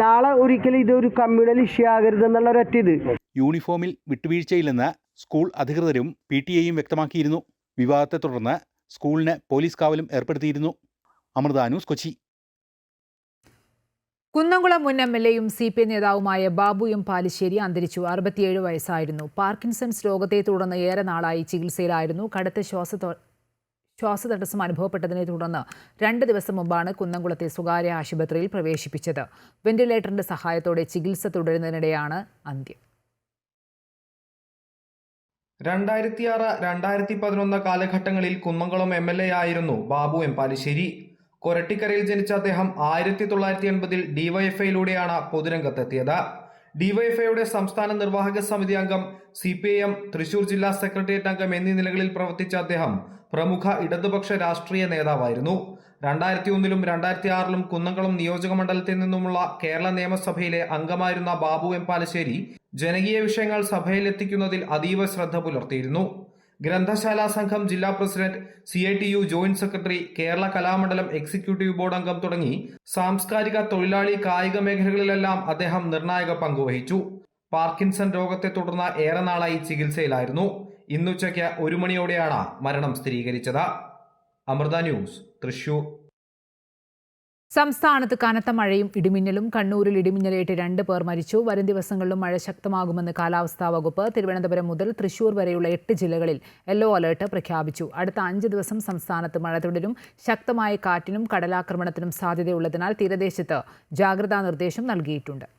നാളെ ഒരിക്കലും ഇതൊരു കമ്മ്യൂണൽ ഇഷ്യൂ ആകരുത് എന്നുള്ള ഒരൊറ്റ ഇത്. യൂണിഫോമിൽ വിട്ടുവീഴ്ചയില്ലെന്ന് സ്കൂൾ അധികൃതരും PTA വ്യക്തമാക്കിയിരുന്നു. വിവാദത്തെ തുടർന്ന് സ്കൂളിന് പോലീസ് കാവലും ഏർപ്പെടുത്തിയിരുന്നു. അമൃത ന്യൂസ്, കൊച്ചി. കുന്നംകുളം മുൻ MLA-യും CPI നേതാവുമായ ബാബു M. പാലിശ്ശേരി അന്തരിച്ചു. 67 വയസ്സായിരുന്നു. പാർക്കിൻസൺസ് രോഗത്തെ തുടർന്ന് ഏറെ നാളായി ചികിത്സയിലായിരുന്നു. കടുത്ത ശ്വാസതടസ്സം അനുഭവപ്പെട്ടതിനെ തുടർന്ന് 2 ദിവസം മുമ്പാണ് കുന്നംകുളത്തെ സ്വകാര്യ ആശുപത്രിയിൽ പ്രവേശിപ്പിച്ചത്. വെന്റിലേറ്ററിന്റെ സഹായത്തോടെ ചികിത്സ തുടരുന്നതിനിടെയാണ് അന്ത്യം. 2006-2011 കാലഘട്ടങ്ങളിൽ കുന്നംകുളം MLA ആയിരുന്നു ബാബു M. പാലിശ്ശേരി. കൊരട്ടിക്കരയിൽ ജനിച്ച അദ്ദേഹം 1980-ൽ DYFIയിലൂടെയാണ് പൊതുരംഗത്തെത്തിയത്. DYFIയുടെ സംസ്ഥാന നിർവാഹക സമിതി അംഗം, CPIM തൃശൂർ ജില്ലാ സെക്രട്ടേറിയറ്റ് അംഗം എന്നീ നിലകളിൽ പ്രവർത്തിച്ച അദ്ദേഹം പ്രമുഖ ഇടതുപക്ഷ രാഷ്ട്രീയ നേതാവായിരുന്നു. 2001-ലും 2006-ലും കുന്നംകുളം നിയോജക മണ്ഡലത്തിൽ നിന്നുമുള്ള കേരള നിയമസഭയിലെ അംഗമായിരുന്ന ബാബു എം പാലശ്ശേരി ജനകീയ വിഷയങ്ങൾ സഭയിലെത്തിക്കുന്നതിൽ അതീവ ശ്രദ്ധ പുലർത്തിയിരുന്നു. ഗ്രന്ഥശാല സംഘം ജില്ലാ president, CITU joint secretary, Kerala Kalamandalam executive board അംഗം തുടങ്ങി സാംസ്കാരിക, തൊഴിലാളി, കായിക മേഖലകളിലെല്ലാം അദ്ദേഹം നിർണായക പങ്കുവഹിച്ചു. പാർക്കിൻസൺ രോഗത്തെ തുടർന്ന് ഏറെ നാളായി ചികിത്സയിലായിരുന്നു. ഇന്നുച്ചയ്ക്ക് 1 മണിയോടെയാണ് മരണം സ്ഥിരീകരിച്ചത്. അമൃത ന്യൂസ്, തൃശൂർ. സംസ്ഥാനത്ത് കനത്ത മഴയും ഇടിമിന്നലും. കണ്ണൂരിൽ ഇടിമിന്നലേറ്റ് 2 പേർ മരിച്ചു. വരും ദിവസങ്ങളിലും മഴ ശക്തമാകുമെന്ന് കാലാവസ്ഥാ വകുപ്പ്. തിരുവനന്തപുരം മുതൽ തൃശൂർ വരെയുള്ള 8 ജില്ലകളിൽ യെല്ലോ അലർട്ട് പ്രഖ്യാപിച്ചു. അടുത്ത 5 ദിവസം സംസ്ഥാനത്ത് മഴ തുടരും. ശക്തമായ കാറ്റിനും കടലാക്രമണത്തിനും സാധ്യതയുള്ളതിനാൽ തീരദേശത്ത് ജാഗ്രതാ നിർദ്ദേശം നൽകിയിട്ടുണ്ട്.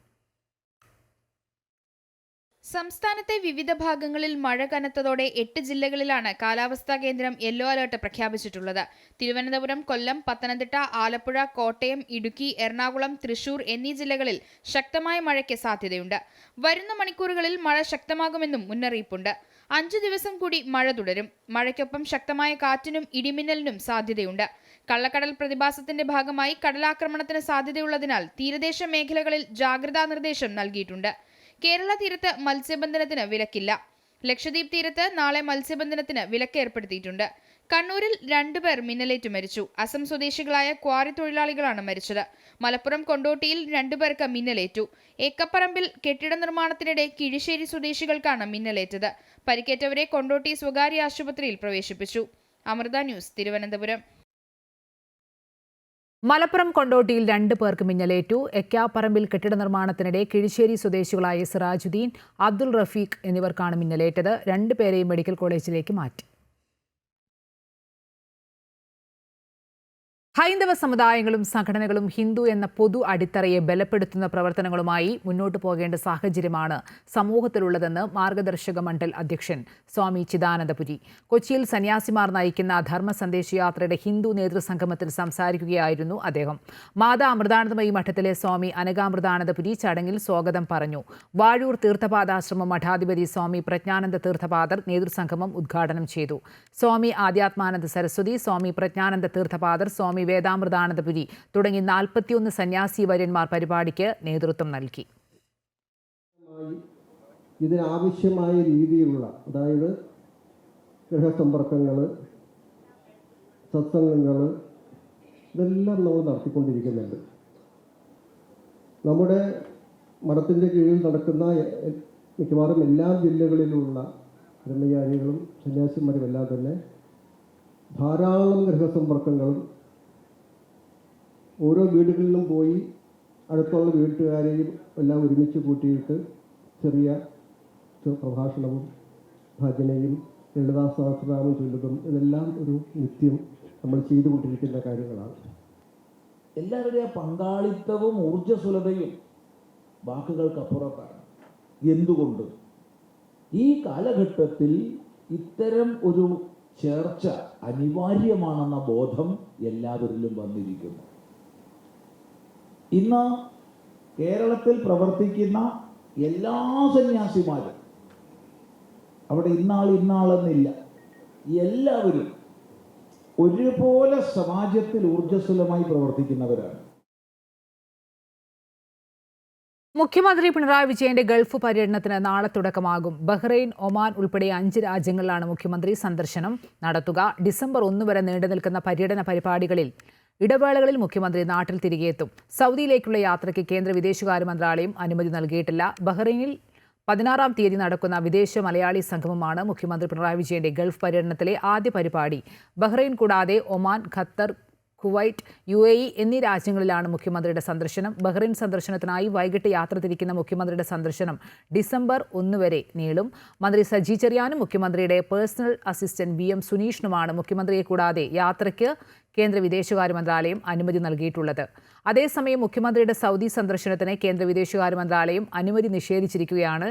സംസ്ഥാനത്തെ വിവിധ ഭാഗങ്ങളിൽ മഴ കനത്തതോടെ 8 ജില്ലകളിലാണ് കാലാവസ്ഥാ കേന്ദ്രം യെല്ലോ അലർട്ട് പ്രഖ്യാപിച്ചിട്ടുള്ളത്. തിരുവനന്തപുരം, കൊല്ലം, പത്തനംതിട്ട, ആലപ്പുഴ, കോട്ടയം, ഇടുക്കി, എറണാകുളം, തൃശൂർ എന്നീ ജില്ലകളിൽ ശക്തമായ മഴയ്ക്ക് സാധ്യതയുണ്ട്. വരുന്ന മണിക്കൂറുകളിൽ മഴ ശക്തമാകുമെന്നും മുന്നറിയിപ്പുണ്ട്. 5 ദിവസം കൂടി മഴ തുടരും. മഴയ്ക്കൊപ്പം ശക്തമായ കാറ്റിനും ഇടിമിന്നലിനും സാധ്യതയുണ്ട്. കള്ളക്കടൽ പ്രതിഭാസത്തിന്റെ ഭാഗമായി കടലാക്രമണത്തിന് സാധ്യതയുള്ളതിനാൽ തീരദേശ മേഖലകളിൽ ജാഗ്രതാ നിർദ്ദേശം നൽകിയിട്ടുണ്ട്. കേരള തീരത്ത് മത്സ്യബന്ധനത്തിന് വിലക്കില്ല. ലക്ഷദ്വീപ് തീരത്ത് നാളെ മത്സ്യബന്ധനത്തിന് വിലക്ക് ഏർപ്പെടുത്തിയിട്ടുണ്ട്. കണ്ണൂരിൽ 2 പേർ മിന്നലേറ്റ് മരിച്ചു. അസം സ്വദേശികളായ ക്വാറി തൊഴിലാളികളാണ് മരിച്ചത്. മലപ്പുറം കൊണ്ടോട്ടിയിൽ 2 പേർക്ക് മിന്നലേറ്റു. ഏക്കപ്പറമ്പിൽ കെട്ടിട നിർമ്മാണത്തിനിടെ കിഴിശ്ശേരി സ്വദേശികൾക്കാണ് മിന്നലേറ്റത്. പരിക്കേറ്റവരെ കൊണ്ടോട്ടി സ്വകാര്യ ആശുപത്രിയിൽ പ്രവേശിപ്പിച്ചു. അമൃത ന്യൂസ്, തിരുവനന്തപുരം. മലപ്പുറം കൊണ്ടോട്ടിയിൽ 2 പേർക്ക് മിന്നലേറ്റു. എക്കാപ്പറമ്പിൽ കെട്ടിട നിർമ്മാണത്തിനിടെ കിഴിശ്ശേരി സ്വദേശികളായ സിറാജുദ്ദീൻ, അബ്ദുൾ റഫീഖ് എന്നിവർക്കാണ് മിന്നലേറ്റത്. 2 പേരെയും മെഡിക്കൽ കോളേജിലേക്ക് മാറ്റി. ഹൈന്ദവ സമുദായങ്ങളും സംഘടനകളും ഹിന്ദു എന്ന പൊതു അടിത്തറയെ ബലപ്പെടുത്തുന്ന പ്രവർത്തനങ്ങളുമായി മുന്നോട്ടു പോകേണ്ട സാഹചര്യമാണ് സമൂഹത്തിലുള്ളതെന്ന് മാർഗദർശക മണ്ഡൽ അധ്യക്ഷൻ സ്വാമി ചിദാനന്ദപുരി. കൊച്ചിയിൽ സന്യാസിമാർ നയിക്കുന്ന ധർമ്മ സന്ദേശയാത്രയുടെ ഹിന്ദു നേതൃസംഗമത്തിൽ സംസാരിക്കുകയായിരുന്നു അദ്ദേഹം. മാതാ അമൃതാനന്ദമയി മഠത്തിലെ സ്വാമി അനകാമൃതാനന്ദപുരി ചടങ്ങിൽ സ്വാഗതം പറഞ്ഞു. വാഴൂർ തീർത്ഥപാദാശ്രമം മഠാധിപതി സ്വാമി പ്രജ്ഞാനന്ദ തീർത്ഥപാദർ നേതൃസംഗമം ഉദ്ഘാടനം ചെയ്തു. സ്വാമി ആദ്യാത്മാനന്ദ സരസ്വതി, സ്വാമി പ്രജ്ഞാനന്ദ തീർത്ഥപാദർ, സ്വാമി വേദാമൃതാനന്ദപുരി തുടങ്ങി 41 സന്യാസി വര്യന്മാർ പരിപാടിക്ക് നേതൃത്വം നൽകി. ഇതിനാവശ്യമായ രീതിയിലുള്ള, അതായത് ഗൃഹസമ്പർക്കങ്ങൾ, സത്സംഗങ്ങൾ, ഇതെല്ലാം നമ്മൾ നടത്തിക്കൊണ്ടിരിക്കുന്നുണ്ട്. നമ്മുടെ മഠത്തിൻ്റെ കീഴിൽ നടക്കുന്ന മിക്കവാറും എല്ലാ ജില്ലകളിലുള്ള ബ്രഹ്മചാരികളും സന്യാസിമാരും എല്ലാം തന്നെ ധാരാളം ഗൃഹസമ്പർക്കങ്ങളും ഓരോ വീടുകളിലും പോയി അടുത്തുള്ള വീട്ടുകാരെയും എല്ലാം ഒരുമിച്ച് കൂട്ടിയിട്ട് ചെറിയ പ്രഭാഷണവും ഭജനയും ലളിതാ സഹസ്രനാമം ചൊല്ലുന്നതും ഇതെല്ലാം ഒരു നിത്യം നമ്മൾ ചെയ്തുകൊണ്ടിരിക്കുന്ന കാര്യങ്ങളാണ്. എല്ലാവരുടെയും പങ്കാളിത്തവും ഊർജ്ജസ്വലതയും വാക്കുകൾക്കപ്പുറത്താണ്. എന്തുകൊണ്ട് ഈ കാലഘട്ടത്തിൽ ഇത്തരം ഒരു ചേർച്ച അനിവാര്യമാണെന്ന ബോധം എല്ലാവരിലും വന്നിരിക്കുന്നു. ഇന്ന് കേരളത്തിൽ പ്രവർത്തിക്കുന്ന എല്ലാ സന്യാസിമാരും, അവിടെ ഇന്നാളെന്നില്ല, എല്ലാവരും ഒരുപോലെ സമാജത്തിൽ ഊർജ്ജസ്വലമായി പ്രവർത്തിക്കുന്നവരാണ്. മുഖ്യമന്ത്രി പിണറായി വിജയന്റെ ഗൾഫ് പര്യടനത്തിന് നാളെ തുടക്കമാകും. ബഹ്റൈൻ, ഒമാൻ ഉൾപ്പെടെ 5 രാജ്യങ്ങളിലാണ് മുഖ്യമന്ത്രി സന്ദർശനം നടത്തുക. ഡിസംബർ 1 വരെ നീണ്ടുനിൽക്കുന്ന പര്യടന പരിപാടികളിൽ ഇടവേളകളിൽ മുഖ്യമന്ത്രി നാട്ടിൽ തിരികെയെത്തും. സൗദിയിലേക്കുള്ള യാത്രയ്ക്ക് കേന്ദ്ര വിദേശകാര്യ മന്ത്രാലയം അനുമതി നൽകിയിട്ടില്ല. ബഹ്റൈനിൽ 16-ാം തീയതി നടക്കുന്ന വിദേശ മലയാളി സംഗമമാണ് മുഖ്യമന്ത്രി പിണറായി വിജയന്റെ ഗൾഫ് പര്യടനത്തിലെ ആദ്യ പരിപാടി. ബഹ്റൈൻ കൂടാതെ ഒമാൻ, ഖത്തർ, കുവൈറ്റ്, UAE എന്നീ രാജ്യങ്ങളിലാണ് മുഖ്യമന്ത്രിയുടെ സന്ദർശനം. ബഹ്റൈൻ സന്ദർശനത്തിനായി വൈകിട്ട് യാത്ര തിരിക്കുന്ന മുഖ്യമന്ത്രിയുടെ സന്ദർശനം ഡിസംബർ 1 വരെ നീളും. മന്ത്രി സജി ചെറിയാനും മുഖ്യമന്ത്രിയുടെ പേഴ്സണൽ അസിസ്റ്റന്റ് VM സുനീഷിനുമാണ് മുഖ്യമന്ത്രിയെ കൂടാതെ യാത്രയ്ക്ക് കേന്ദ്ര വിദേശകാര്യ മന്ത്രാലയം അനുമതി നൽകിയിട്ടുള്ളത്. അതേസമയം മുഖ്യമന്ത്രിയുടെ സൗദി സന്ദർശനത്തിന് കേന്ദ്ര വിദേശകാര്യ മന്ത്രാലയം അനുമതി നിഷേധിച്ചിരിക്കുകയാണ്.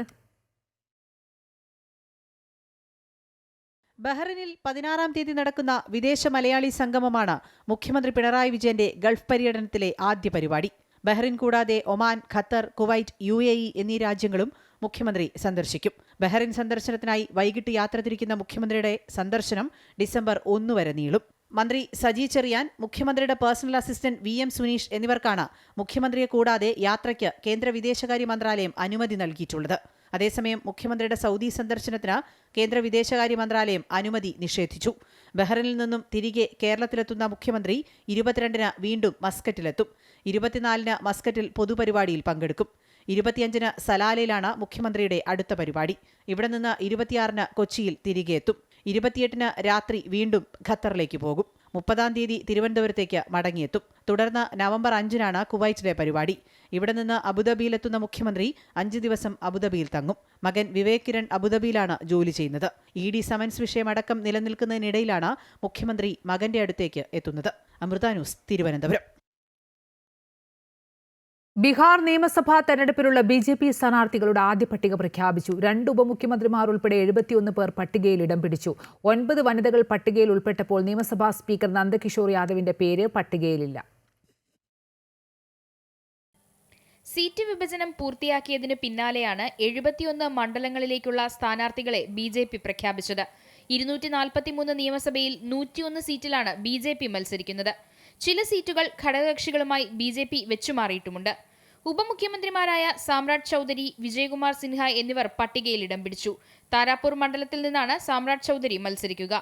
ബഹ്റൈനിൽ 16-ാം തീയതി നടക്കുന്ന വിദേശ മലയാളി സംഗമമാണ് മുഖ്യമന്ത്രി പിണറായി വിജയന്റെ ഗൾഫ് പര്യടനത്തിലെ ആദ്യ പരിപാടി. ബഹ്റൈൻ കൂടാതെ ഒമാൻ, ഖത്തർ, കുവൈറ്റ്, UAE എന്നീ രാജ്യങ്ങളും മുഖ്യമന്ത്രി സന്ദർശിക്കും. ബഹ്റൈൻ സന്ദർശനത്തിനായി വൈകിട്ട് യാത്ര തിരിക്കുന്ന മുഖ്യമന്ത്രിയുടെ സന്ദർശനം ഡിസംബർ 1 വരെ നീളും. മന്ത്രി സജി ചെറിയാൻ, മുഖ്യമന്ത്രിയുടെ പേഴ്സണൽ അസിസ്റ്റന്റ് VM സുനീഷ് എന്നിവർക്കാണ് മുഖ്യമന്ത്രിയെ കൂടാതെ യാത്രയ്ക്ക് കേന്ദ്ര വിദേശകാര്യ മന്ത്രാലയം അനുമതി നൽകിയിട്ടുള്ളത്. അതേസമയം മുഖ്യമന്ത്രിയുടെ സൗദി സന്ദർശനത്തിന് കേന്ദ്ര വിദേശകാര്യ മന്ത്രാലയം അനുമതി നിഷേധിച്ചു. ബഹ്റൈനിൽ നിന്നും തിരികെ കേരളത്തിലെത്തുന്ന മുഖ്യമന്ത്രി 22-ന് വീണ്ടും മസ്കറ്റിലെത്തും. 24-ന് മസ്കറ്റിൽ പൊതുപരിപാടിയിൽ പങ്കെടുക്കും. 25-ന് സലാലയിലാണ് മുഖ്യമന്ത്രിയുടെ അടുത്ത പരിപാടി. ഇവിടെ നിന്ന് 26-ന് കൊച്ചിയിൽ തിരികെ എത്തും. 28-ന് രാത്രി വീണ്ടും ഖത്തറിലേക്ക് പോകും. 30-ാം തീയതി തിരുവനന്തപുരത്തേക്ക് മടങ്ങിയെത്തും. തുടർന്ന് നവംബർ 5-നാണ് കുവൈറ്റിലെ പരിപാടി. ഇവിടെ നിന്ന് അബുദാബിയിലെത്തുന്ന മുഖ്യമന്ത്രി 5 ദിവസം അബുദാബിയിൽ തങ്ങും. മകൻ വിവേക് കിരൺ അബുദാബിയിലാണ് ജോലി ചെയ്യുന്നത്. ED സമൻസ് വിഷയമടക്കം നിലനിൽക്കുന്നതിനിടയിലാണ് മുഖ്യമന്ത്രി മകന്റെ അടുത്തേക്ക് എത്തുന്നത്. അമൃത ന്യൂസ്, തിരുവനന്തപുരം. ബീഹാർ നിയമസഭാ തെരഞ്ഞെടുപ്പിലുള്ള BJP സ്ഥാനാർത്ഥികളുടെ ആദ്യ പട്ടിക പ്രഖ്യാപിച്ചു. 2 ഉപമുഖ്യമന്ത്രിമാർ ഉൾപ്പെടെ 71 പേർ പട്ടികയിൽ ഇടം പിടിച്ചു. 9 വനിതകൾ പട്ടികയിൽ ഉൾപ്പെട്ടപ്പോൾ നിയമസഭാ സ്പീക്കർ നന്ദകിഷോർ യാദവിന്റെ പേര് പട്ടികയിലില്ല. സീറ്റ് വിഭജനം പൂർത്തിയാക്കിയതിന് പിന്നാലെയാണ് 71 മണ്ഡലങ്ങളിലേക്കുള്ള സ്ഥാനാർത്ഥികളെ BJP പ്രഖ്യാപിച്ചത്. 243 നിയമസഭയിൽ 101 സീറ്റിലാണ് BJP മത്സരിക്കുന്നത്. ചില സീറ്റുകൾ ഘടകകക്ഷികളുമായി BJP വെച്ചുമാറിയിട്ടുമുണ്ട്. ഉപമുഖ്യമന്ത്രിമാരായ സാമ്രാട്ട് ചൌധരി, വിജയകുമാർ സിൻഹ എന്നിവർ പട്ടികയിൽ ഇടം പിടിച്ചു. താരാപൂർ മണ്ഡലത്തിൽ നിന്നാണ് സാമ്രാട്ട് ചൌധരി മത്സരിക്കുക.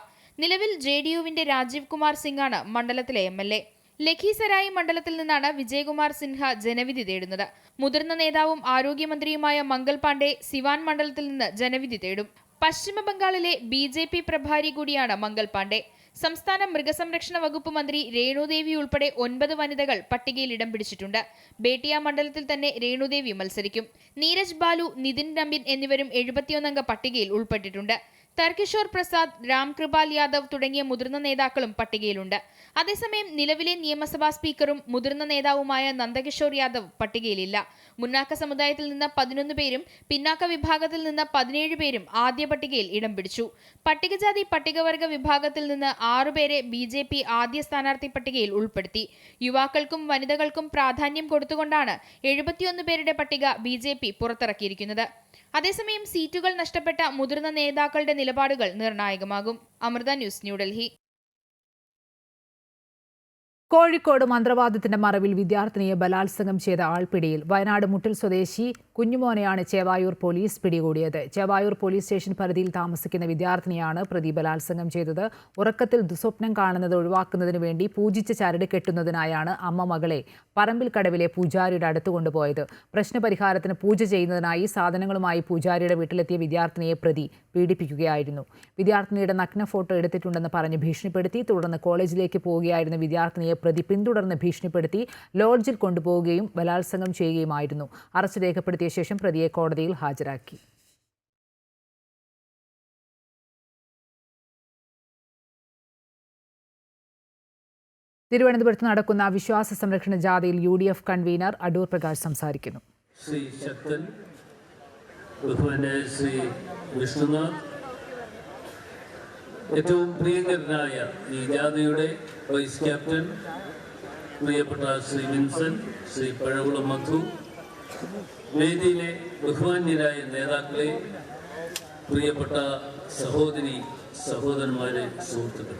നിലവിൽ JDUവിന്റെ രാജീവ് കുമാർ സിംഗാണ് മണ്ഡലത്തിലെ MLA. ലഖീസരായി മണ്ഡലത്തിൽ നിന്നാണ് വിജയകുമാർ സിൻഹ ജനവിധി തേടുന്നത്. മുതിർന്ന നേതാവും ആരോഗ്യമന്ത്രിയുമായ മംഗൾ പാണ്ഡെ സിവാൻ മണ്ഡലത്തിൽ നിന്ന് ജനവിധി തേടും. പശ്ചിമ ബംഗാളിലെ BJP പ്രഭാരി കൂടിയാണ് മംഗൾ പാണ്ഡെ. സംസ്ഥാന മൃഗസംരക്ഷണ വകുപ്പ് മന്ത്രി രേണുദേവി ഉൾപ്പെടെ 9 വനിതകൾ പട്ടികയിൽ ഇടം പിടിച്ചിട്ടുണ്ട്. ബേട്ടിയ മണ്ഡലത്തിൽ തന്നെ രേണുദേവി മത്സരിക്കും. നീരജ് ബാലു, നിതിൻ നമ്പിൻ എന്നിവരും 71 പട്ടികയിൽ ഉൾപ്പെട്ടിട്ടുണ്ട്. തർക്കിഷോർ പ്രസാദ്, രാംകൃപാൽ യാദവ് തുടങ്ങിയ മുതിർന്ന നേതാക്കളും പട്ടികയിലുണ്ട്. അതേസമയം നിലവിലെ നിയമസഭാ സ്പീക്കറും മുതിർന്ന നേതാവുമായ നന്ദകിഷോർ യാദവ് പട്ടികയിലില്ല. മുന്നാക്ക സമുദായത്തിൽ നിന്ന് 11 പേരും പിന്നാക്ക വിഭാഗത്തിൽ നിന്ന് 17 പേരും ആദ്യ പട്ടികയിൽ ഇടം പിടിച്ചു. പട്ടികജാതി പട്ടികവർഗ വിഭാഗത്തിൽ നിന്ന് 6 പേരെ BJP ആദ്യ സ്ഥാനാർത്ഥി പട്ടികയിൽ ഉൾപ്പെടുത്തി. യുവാക്കൾക്കും വനിതകൾക്കും പ്രാധാന്യം കൊടുത്തുകൊണ്ടാണ് 71 പേരുടെ പട്ടിക BJP പുറത്തിറക്കിയിരിക്കുന്നത്. അതേസമയം സീറ്റുകൾ നഷ്ടപ്പെട്ട മുതിർന്ന നേതാക്കളുടെ നിലപാടുകൾ നിർണായകമാകും. അമൃത ന്യൂസ്, ന്യൂഡൽഹി. കോഴിക്കോട് മന്ത്രവാദത്തിന്റെ മറവിൽ വിദ്യാർത്ഥിനിയെ ബലാത്സംഗം ചെയ്ത ആൾ പിടിയിൽ. വയനാട് മുട്ടിൽ സ്വദേശി കുഞ്ഞുമോനെയാണ് ചേവായൂർ പോലീസ് പിടികൂടിയത്. ചേവായൂർ പോലീസ് സ്റ്റേഷൻ പരിധിയിൽ താമസിക്കുന്ന വിദ്യാർത്ഥിനിയാണ് പ്രതി ബലാത്സംഗം ചെയ്തത്. ഉറക്കത്തിൽ ദുസ്വപ്നം കാണുന്നത് ഒഴിവാക്കുന്നതിന് വേണ്ടി പൂജിച്ച ചരട് കെട്ടുന്നതിനായാണ് അമ്മ മകളെ പറമ്പിൽ കടവിലെ പൂജാരിയുടെ അടുത്ത് കൊണ്ടുപോയത്. പ്രശ്നപരിഹാരത്തിന് പൂജ ചെയ്യുന്നതിനായി സാധനങ്ങളുമായി പൂജാരിയുടെ വീട്ടിലെത്തിയ വിദ്യാർത്ഥിനിയെ പ്രതി പീഡിപ്പിക്കുകയായിരുന്നു. വിദ്യാർത്ഥിനിയുടെ നഗ്ന ഫോട്ടോ എടുത്തിട്ടുണ്ടെന്ന് പറഞ്ഞ് ഭീഷണിപ്പെടുത്തി. തുടർന്ന് കോളേജിലേക്ക് പോവുകയായിരുന്ന വിദ്യാർത്ഥിനിയെ പ്രതി പിന്തുടർന്ന് ഭീഷണിപ്പെടുത്തി ലോഡ്ജിൽ കൊണ്ടുപോവുകയും ബലാത്സംഗം ചെയ്യുകയുമായിരുന്നു. അറസ്റ്റ് രേഖപ്പെടുത്തിയ ശേഷം പ്രതിയെ കോടതിയിൽ ഹാജരാക്കി. തിരുവനന്തപുരത്ത് നടക്കുന്ന വിശ്വാസ സംരക്ഷണ ജാഥയിൽ UDF കൺവീനർ അടൂർ പ്രകാശ് സംസാരിക്കുന്നു. ശ്രീ ശക്തൻ, ബഹുമാന്യനായ ശ്രീ വിഷ്ണുനാഥ്, ഏറ്റവും പ്രിയങ്കരനായ ഈ ജാഥയുടെ വൈസ് ക്യാപ്റ്റൻ പ്രിയപ്പെട്ട ശ്രീ വിൻസെന്റ്, ശ്രീ പഴകുളം മധു, വേദിയിലെ ബഹുമാന്യരായ നേതാക്കളെ, പ്രിയപ്പെട്ട സഹോദരി സഹോദരന്മാരെ, സുഹൃത്തുക്കൾ,